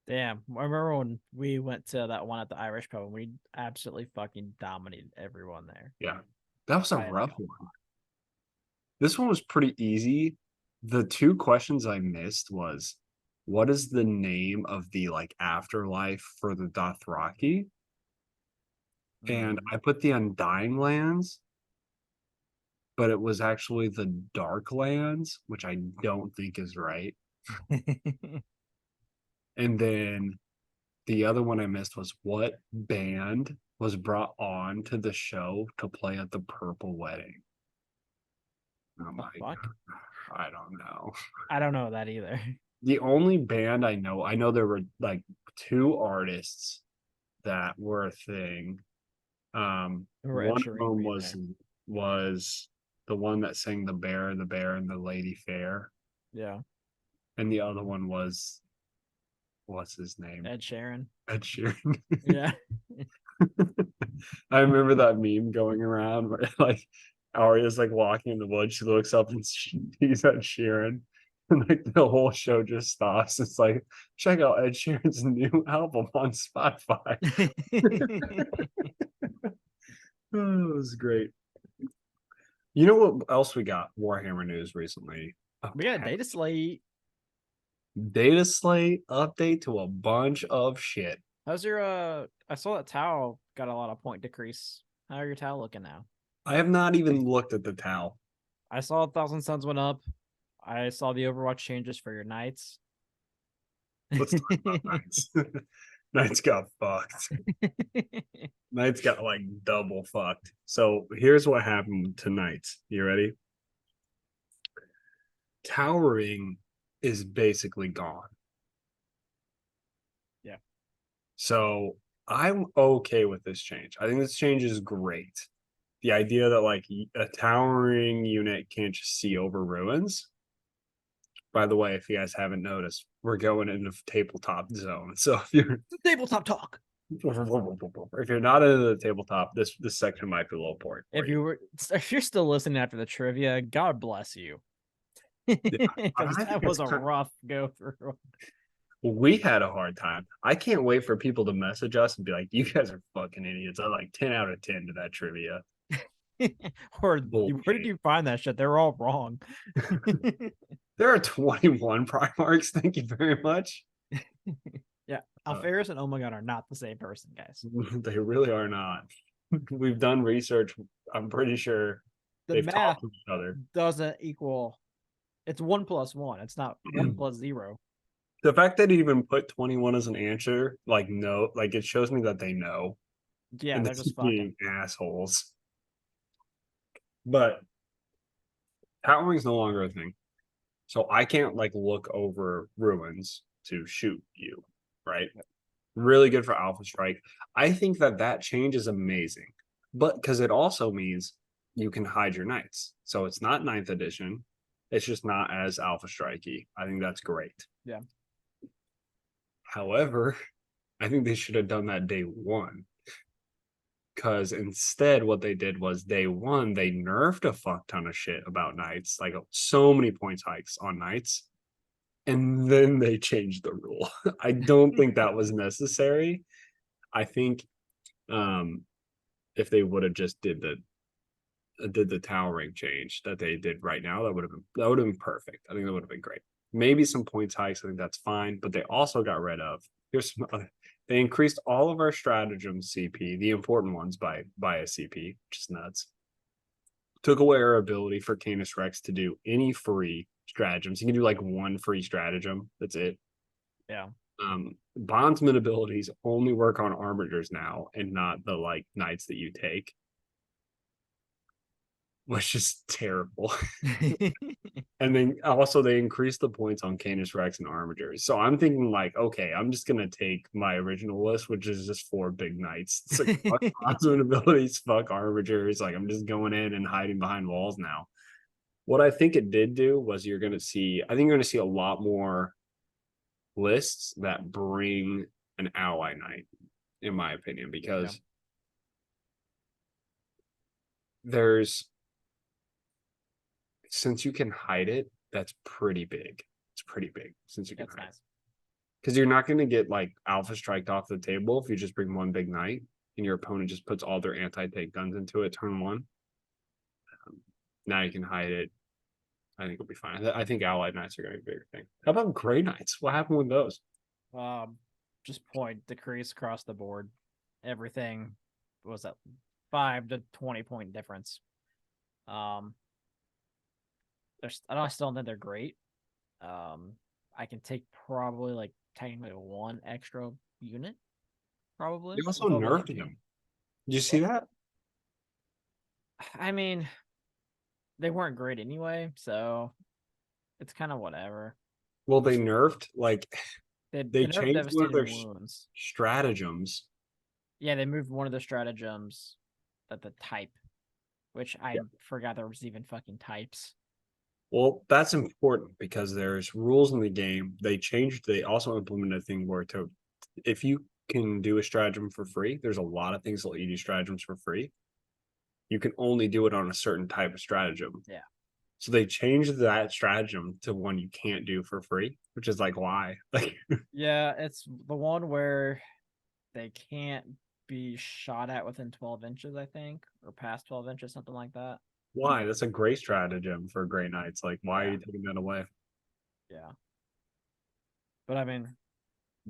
Damn. I remember when we went to that one at the Irish pub and we absolutely fucking dominated everyone there. Yeah. That was a By rough one. This one was pretty easy. The two questions I missed was, what is the name of the like afterlife for the Dothraki? And I put the Undying Lands, but it was actually the Dark Lands, which I don't think is right. And then the other one I missed was, what band was brought on to the show to play at the Purple Wedding? Oh my God. I don't know. I don't know that either. The only band I know there were like two artists that were a thing. One of them was the one that sang the Bear, and the Lady Fair. Yeah. And the other one was, what's his name? Ed Sheeran. Ed Sheeran. Yeah. I remember that meme going around where like Arya's like walking in the woods, she looks up and she's Ed Sheeran. And like the whole show just stops. It's like, check out Ed Sheeran's new album on Spotify. Oh, it was great. You know what else we got? Warhammer news recently. We got a Dataslate. Dataslate update to a bunch of shit. How's your I saw that Tau got a lot of point decrease. How are your Tau looking now? I have not even looked at the Tau. I saw 1,000 Suns went up. I saw the Overwatch changes for your Knights. Let's talk about Knights. Knights got fucked. Knights got like double fucked. So here's what happened to Knights. You ready? Towering is basically gone. Yeah. So I'm okay with this change. I think this change is great. The idea that like a towering unit can't just see over ruins. By the way, if you guys haven't noticed, we're going into tabletop zone. So if you're tabletop talk, if you're not into the tabletop, this section might be a little boring. If you're still listening after the trivia, God bless you. Because that was a rough go through. We had a hard time. I can't wait for people to message us and be like, "You guys are fucking idiots." I'm like 10 out of 10 to that trivia. Or where did you find that shit? They're all wrong. There are 21 Primarchs. Thank you very much. Yeah, Alferis and Oh My God are not the same person, guys. They really are not. We've done research. I'm pretty sure they've talked to each other. Doesn't equal. It's 1 + 1. It's not 1 + 0. The fact that he even put 21 as an answer, like no, like it shows me that they know. Yeah, they're just fucking assholes. But towering's no longer a thing. So I can't like look over ruins to shoot you, right? Really good for Alpha Strike. I think that change is amazing, but because it also means you can hide your knights. So it's not 9th edition. It's just not as Alpha Strikey. I think that's great. Yeah. However, I think they should have done that day one. Because instead, what they did was day one, they nerfed a fuck ton of shit about knights, like so many points hikes on knights. And then they changed the rule. I don't think that was necessary. I think if they would have just did the towering change that they did right now, that would have been perfect. I think that would have been great. Maybe some points hikes, I think that's fine. But they also got rid of, here's some other, they increased all of our stratagems CP, the important ones by a CP, which is nuts. took away our ability for Canis Rex to do any free stratagems. You can do like one free stratagem. That's it. Yeah. Bondsman abilities only work on armatures now and not the like knights that you take, which is terrible. And then also they increased the points on Canis Rex and armatures. So I'm thinking like, okay, I'm just gonna take my original list, which is just 4 big knights. It's like fuck bondsman abilities, fuck armatures. Like I'm just going in and hiding behind walls now. What I think it did do was I think you're gonna see a lot more lists that bring an ally knight, in my opinion, because since you can hide it, that's pretty big. It's pretty big since you can hide it. Because you're not going to get like alpha striked off the table if you just bring one big knight and your opponent just puts all their anti-tank guns into it turn one. Now you can hide it. I think it'll be fine. I think allied knights are going to be a bigger thing. How about gray knights? What happened with those? Just point decrease across the board. Everything was that 5 to 20 point difference. I still don't think they're great. I can take probably like technically 1 extra unit. Probably. You also nerfed them. Did you see that? I mean, they weren't great anyway, so it's kind of whatever. Well, they nerfed like they changed one of their wounds. stratagems. Yeah, they moved one of the stratagems at the type, which I forgot there was even fucking types. Well, that's important because there's rules in the game. They also implemented a thing where if you can do a stratagem for free, there's a lot of things that let you do stratagems for free. You can only do it on a certain type of stratagem. Yeah. So they changed that stratagem to one you can't do for free, which is like why? Like yeah, it's the one where they can't be shot at within 12 inches, I think, or past 12 inches, something like that. Why? That's a great stratagem for Grey Knights. Like, why are you taking that away? Yeah. But I mean,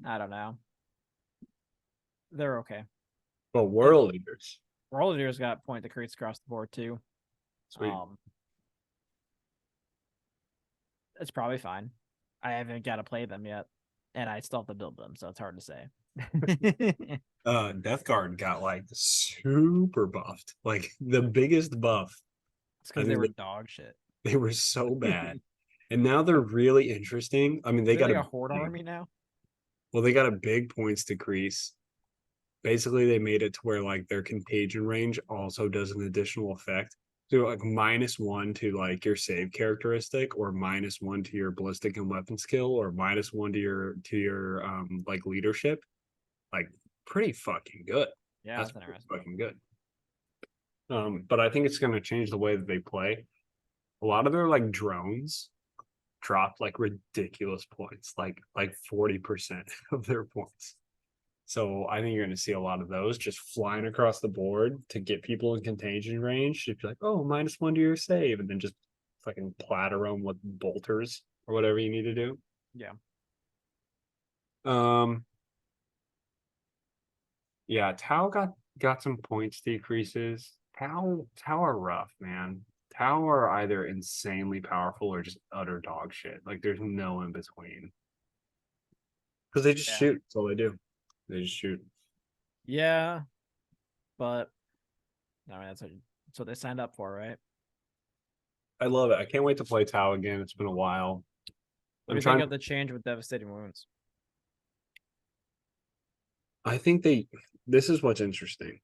I don't know. They're okay. But World Eaters. World Eaters got point decrease across the board too. Sweet. It's probably fine. I haven't got to play them yet, and I still have to build them, so it's hard to say. Death Guard got like super buffed, like the biggest buff. It's because they were dog shit. They were so bad, and now they're really interesting. I mean, they got like a horde army now. Well, they got a big points decrease. Basically, they made it to where like their contagion range also does an additional effect. So like -1 to like your save characteristic, or -1 to your ballistic and weapon skill, or -1 to your like leadership. Like pretty fucking good. Yeah, that's interesting. Fucking good. But I think it's gonna change the way that they play. A lot of their like drones dropped like ridiculous points, like 40% of their points. So I think you're going to see a lot of those just flying across the board to get people in contagion range. You'd be like, oh, -1 to your save, and then just fucking platter them with bolters or whatever you need to do. Yeah. Yeah, Tau got some points decreases. Tau are rough, man. Tau are either insanely powerful or just utter dog shit. Like there's no in between. Because they just shoot. That's all they do. They just shoot. Yeah, but I mean that's what they signed up for, right? I love it. I can't wait to play Tau again. It's been a while. What do you think of the change with devastating wounds? I think this is what's interesting.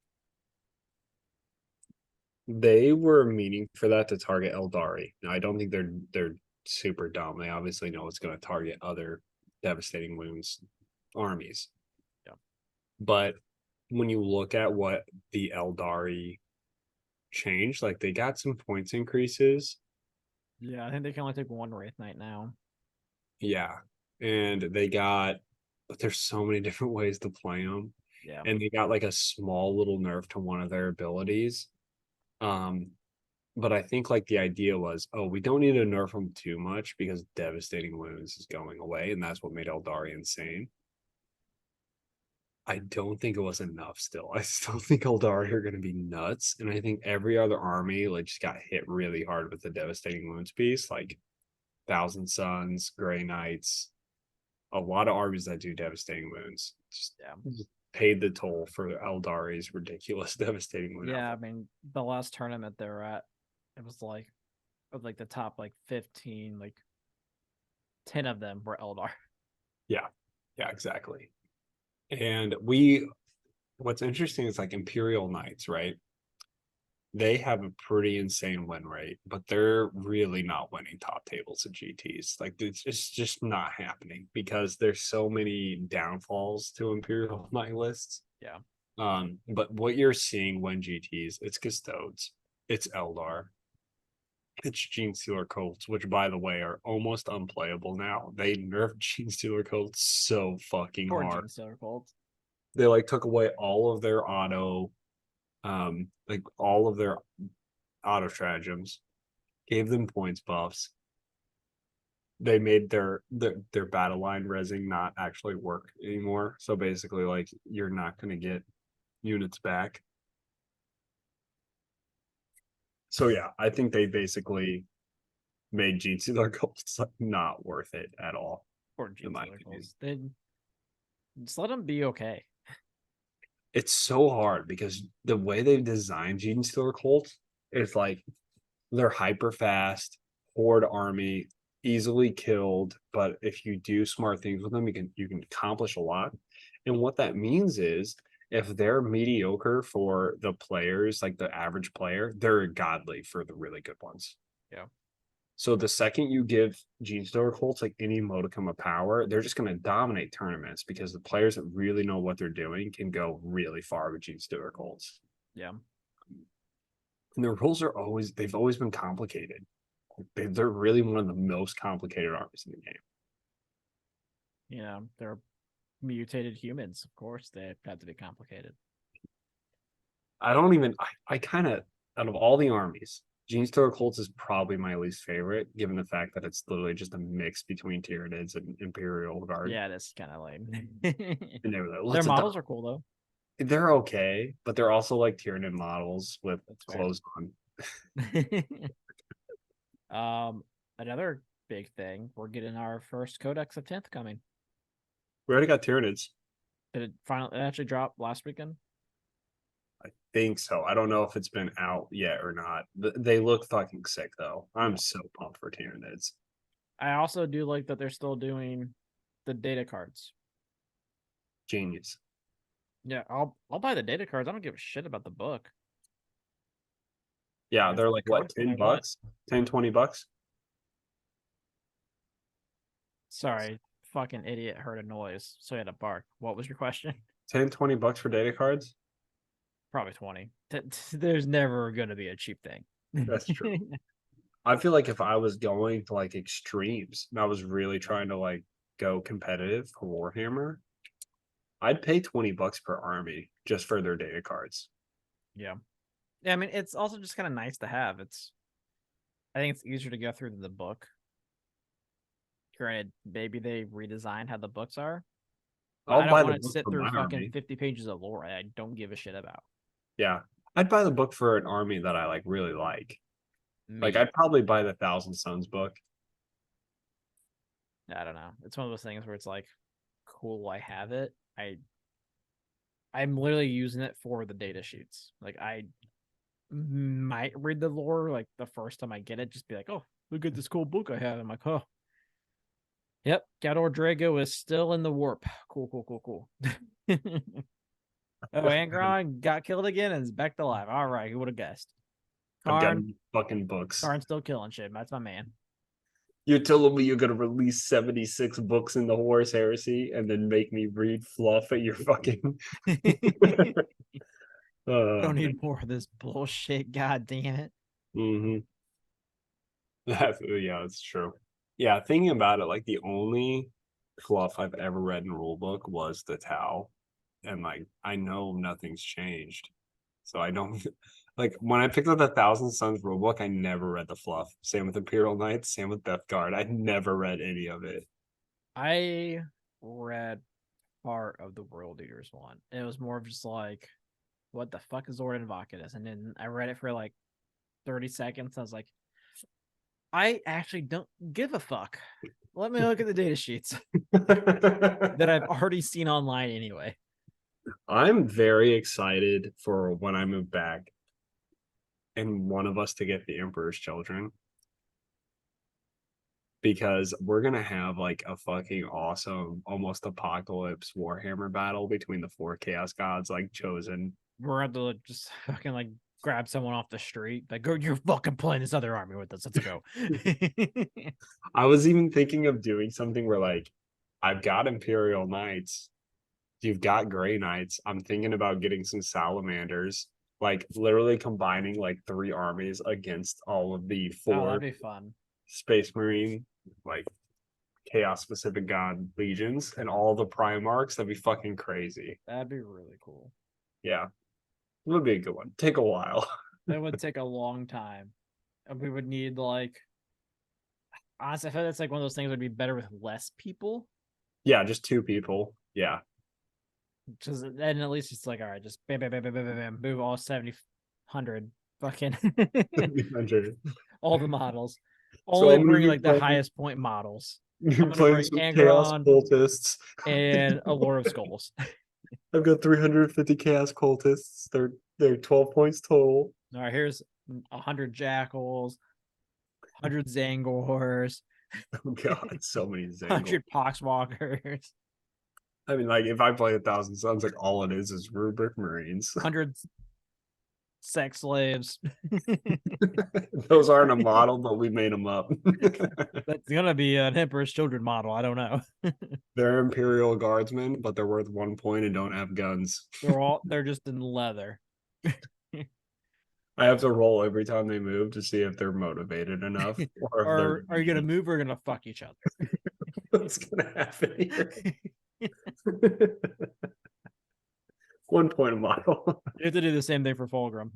They were meaning for that to target Eldari. Now I don't think they're super dumb. They obviously know it's going to target other devastating wounds armies. Yeah. But when you look at what the Eldari changed, like they got some points increases. Yeah, I think they can only take 1 Wraith Knight now. Yeah. And but there's so many different ways to play them. Yeah. And they got like a small little nerf to one of their abilities. But I think like the idea was, oh, we don't need to nerf them too much because devastating wounds is going away, and that's what made Eldari insane. I don't think it was enough still. I still think Eldari are going to be nuts. And I think every other army like just got hit really hard with the Devastating Wounds piece, like Thousand Suns, Grey Knights, a lot of armies that do Devastating Wounds. Just paid the toll for Eldari's ridiculous Devastating Wound. Yeah, I mean, the last tournament they were at, it was like, of like the top like 15, like 10 of them were Eldar. Yeah, exactly. And what's interesting is like Imperial Knights, right? They have a pretty insane win rate, but they're really not winning top tables of GTs. Like it's just not happening because there's so many downfalls to Imperial Knight lists. Yeah. But what you're seeing win GTs, it's Custodes, it's Eldar, it's Gene Stealer Colts, which by the way are almost unplayable now. They nerfed Gene Stealer Colts so fucking Poor hard. Gene Stealer Colts. They like took away all of their like all of their auto stratagems, gave them points buffs. They made their battle line resing not actually work anymore. So basically, like you're not going to get units back. So yeah, I think they basically made Gene Stealer Colts like not worth it at all. Poor Gene Stealer Colts. They just let them be okay. It's so hard because the way they've designed Gene Stealer Colts is like they're hyper fast, horde army, easily killed. But if you do smart things with them, you can accomplish a lot. And what that means is if they're mediocre for the players, like the average player, they're godly for the really good ones. Yeah. So the second you give Gene Stealer Colts like any modicum of power, they're just going to dominate tournaments because the players that really know what they're doing can go really far with Gene Stealer Colts. Yeah. And the rules are they've always been complicated. They're really one of the most complicated armies in the game. You know, they're mutated humans. Of course, they've got to be complicated. I kind of, out of all the armies, Gene Stealer Colts is probably my least favorite, given the fact that it's literally just a mix between Tyranids and Imperial Guard. Yeah, that's kind of lame. And they were like, their models are cool though. They're okay, but they're also like Tyranid models with clothes on. Another big thing, we're getting our first Codex of 10th coming. We already got Tyranids. Did it finally actually drop last weekend? I think so. I don't know if it's been out yet or not. They look fucking sick though. I'm so pumped for Tyranids. I also do like that they're still doing the data cards. Genius. Yeah, I'll buy the data cards. I don't give a shit about the book. Yeah, they're like what, $10? 10, $20? Sorry, fucking idiot heard a noise, so he had to bark. What was your question? 10, $20 for data cards? Probably 20. There's never gonna be a cheap thing. That's true. I feel like if I was going to like extremes and I was really trying to like go competitive for Warhammer, I'd pay $20 per army just for their data cards. Yeah. I mean, it's also just kind of nice to have. I think it's easier to go through the book. Granted, maybe they redesign how the books are. I don't want to sit through fucking 50 pages of lore I don't give a shit about. Yeah. I'd buy the book for an army that I like really like. Like I'd probably buy the Thousand Suns book. I don't know. It's one of those things where it's like, cool, I have it. I'm literally using it for the data sheets. Like I might read the lore like the first time I get it, just be like, oh, look at this cool book I have. I'm like, oh, yep, Gador Drago is still in the warp. Cool. Oh, Angron got killed again and is back to life. All right, who would have guessed? Karn, fucking books. Karn's still killing shit. That's my man. You're telling me you're gonna release 76 books in the Horus Heresy and then make me read fluff at your fucking Don't need more of this bullshit. God damn it. Mm-hmm. Yeah, it's true. Yeah, thinking about it, like the only fluff I've ever read in rulebook was the Tau. And like I know nothing's changed. So I don't like when I picked up the Thousand Suns rulebook, I never read the fluff. Same with Imperial Knights, same with Death Guard. I never read any of it. I read part of the World Eaters one. It was more of just like, what the fuck is Zord and Vacatus? And then I read it for like 30 seconds. I was like, I actually don't give a fuck. Let me look at the data sheets that I've already seen online anyway. I'm very excited for when I move back and one of us to get the Emperor's Children. Because we're gonna have like a fucking awesome, almost apocalypse Warhammer battle between the 4 Chaos Gods, like chosen. We're going to just fucking like grab someone off the street. Like, go, you're fucking playing this other army with us. Let's go. I was even thinking of doing something where like I've got Imperial Knights, you've got Grey Knights. I'm thinking about getting some Salamanders, like literally combining like 3 armies against all of the 4 that'd be fun. Space Marine, like Chaos Specific God legions, and all the Primarchs. That'd be fucking crazy. That'd be really cool. Yeah, it would be a good one. Take a while. It would take a long time. And we would need like, honestly, I feel that's like one of those things that would be better with less people. Yeah, just 2 people. Yeah. Because then at least it's like, all right, just bam, bam, bam, bam, bam, bam, move all 700 fucking all the models. Only bring like the highest point models. You're playing some Chaos Cultists and a Lord of Skulls. I've got 350 Chaos Cultists. They're 12 points total. All right, here's 100 Jackals, 100 Zangors. Oh god, so many Zangors. 100 Poxwalkers. I mean, like if I play 1,000 Suns, like all it is Rubric Marines. 100 sex slaves. Those aren't a model, but we made them up. That's gonna be an Emperor's Children model. I don't know. They're Imperial Guardsmen, but they're worth 1 point and don't have guns. They're just in leather. I have to roll every time they move to see if they're motivated enough. Or are you gonna move or gonna fuck each other? What's gonna happen here? 1 point a model. You have to do the same thing for Fulgrim.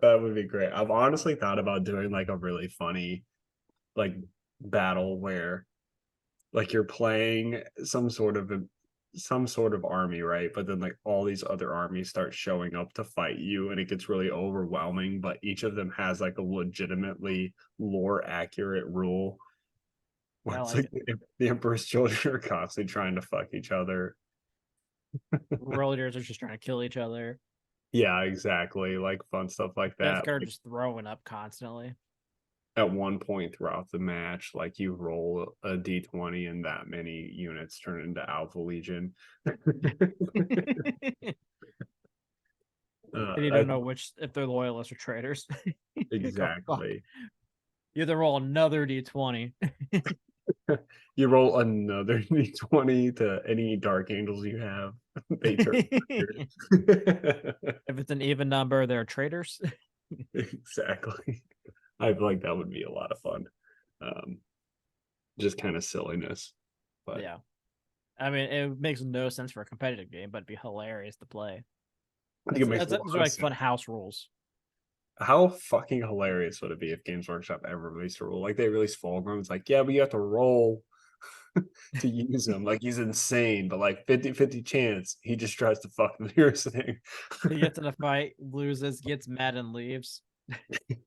That would be great. I've honestly thought about doing like a really funny like battle where like you're playing some sort of army, right? But then like all these other armies start showing up to fight you and it gets really overwhelming, but each of them has like a legitimately lore accurate rule. Where it's like the Emperor's Children are constantly trying to fuck each other. World Eaters are just trying to kill each other. Yeah, exactly. Like fun stuff like that. Death Guard just throwing up constantly. At one point throughout the match, like you roll a d20 and that many units turn into Alpha Legion. And you don't know if they're loyalists or traitors. Exactly. You have to roll another d20. You roll another d20 to any Dark Angels you have. They turn. If it's an even number, they're traitors. Exactly. I feel like that would be a lot of fun. Just kind of silliness. But yeah. I mean, it makes no sense for a competitive game, but it'd be hilarious to play. I think Those are like fun house rules. How fucking hilarious would it be if Games Workshop ever released a rule? Like they released Fulgrim, it's like, yeah, but you have to roll to use him. Like he's insane, but like 50-50 chance he just tries to fuck the nearest thing. He gets in a fight, loses, gets mad and leaves.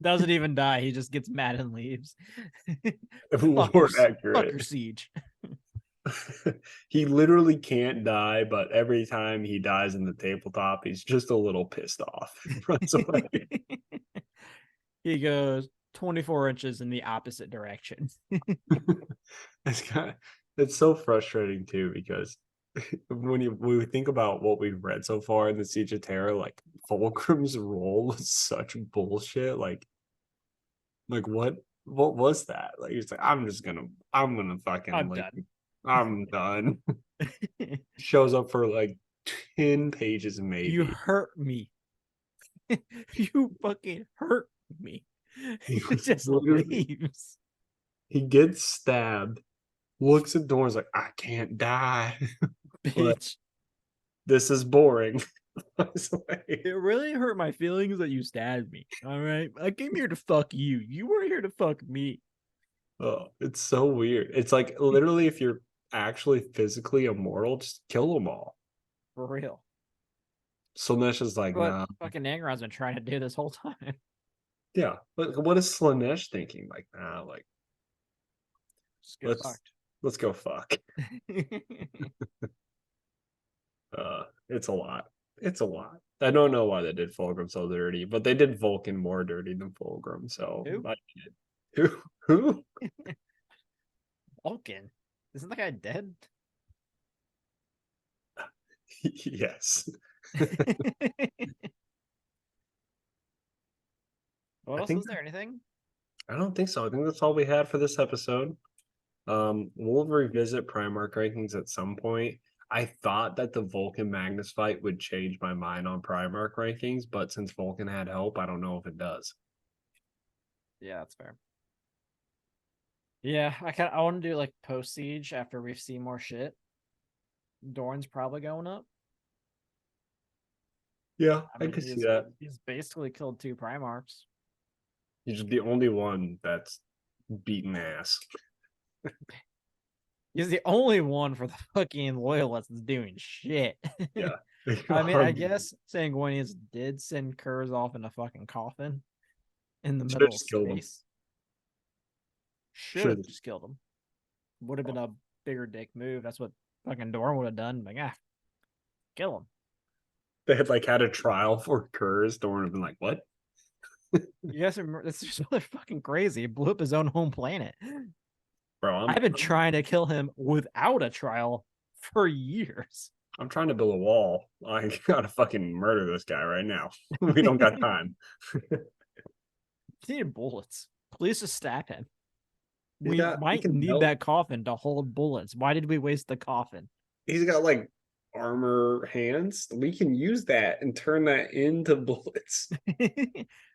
Doesn't even die, he just gets mad and leaves. Lore accurate. Fucker siege. He literally can't die, but every time he dies in the tabletop, he's just a little pissed off. Runs away. He goes 24 inches in the opposite direction. It's so frustrating too, because when we think about what we've read so far in the Siege of Terra, like Fulgrim's role was such bullshit. Like what was that? Like he's like, I'm gonna fucking I'm done. Shows up for like 10 pages maybe. You hurt me. You fucking hurt me. He just leaves. He gets stabbed, looks at doors like, I can't die. Bitch. This is boring. It really hurt my feelings that you stabbed me. All right. I came here to fuck you. You were here to fuck me. Oh, it's so weird. It's like literally if you're actually physically immortal, just kill them all. For real. Slanesh is like, But nah. fucking Angron's been trying to do this whole time. Yeah. But what is Slanesh thinking? Like, nah, like Just get let's go fuck. fucked. It's a lot. It's a lot. I don't know why they did Fulgrim so dirty, but they did Vulcan more dirty than Fulgrim. So Who? I get it. Who? Vulcan. Isn't that guy dead? Yes. What I else think was there? Anything? I don't think so. I think that's all we had for this episode. We'll revisit Primarch rankings at some point. I thought that the Vulcan Magnus fight would change my mind on Primarch rankings, but since Vulcan had help, I don't know if it does. Yeah, that's fair. Yeah, I want to do like post siege after we've seen more shit. Dorn's probably going up. Yeah, I I mean, could see that. he's basically killed 2 Primarchs. He's the only one that's beaten ass. He's the only one for the fucking loyalists that's doing shit. Yeah. I mean, I guess Sanguinius did send Kurz off in a fucking coffin in the Should have middle of just killed him. space. Should have just killed him. Would have been a bigger dick move. That's what fucking Dorn would have done. Like, kill him. They had like had a trial for Kurz. Dorn would have been like, what? You guys remember? This is really fucking crazy. He blew up his own home planet. Bro, I've been trying to kill him without a trial for years. I'm trying to build a wall. I gotta fucking murder this guy right now. We don't got time. He needed bullets. Please just stab him. He We might can need that coffin to hold bullets. Why did we waste the coffin? He's got like armor hands. We can use that and turn that into bullets.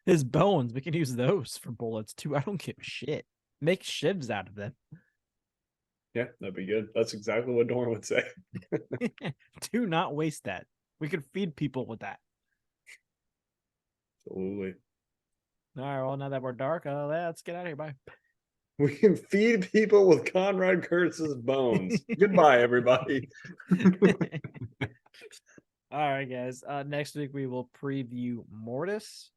His bones, we can use those for bullets too. I don't give a shit. Make shivs out of them. Yeah, that'd be good. That's exactly what Dorn would say. Do not waste that. We could feed people with that. Absolutely. All right, well, now that we're dark, let's get out of here. Bye. We can feed people with Conrad Kurtz's bones. Goodbye, everybody. All right, guys. Next week we will preview Mortis.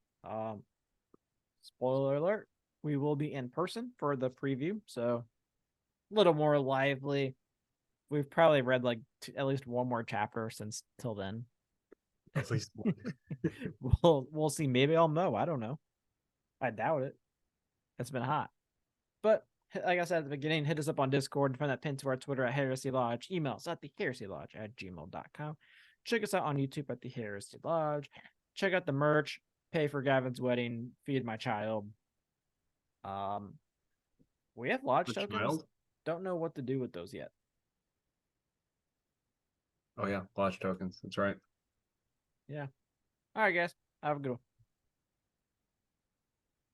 Spoiler alert: we will be in person for the preview, so a little more lively. We've probably read like at least one more chapter since till then. At least one. We'll see. Maybe I'll know. I don't know. I doubt it. It's been hot. But like I said at the beginning, hit us up on Discord and find that pin to our Twitter at Heresy Lodge. Email us at theheresiolodge@gmail.com. Check us out on YouTube at the Heresy Lodge. Check out the merch. Pay for Gavin's wedding. Feed my child. We have lodge tokens. Child? Don't know what to do with those yet. Oh yeah, lodge tokens. That's right. Yeah. All right, guys. Have a good one.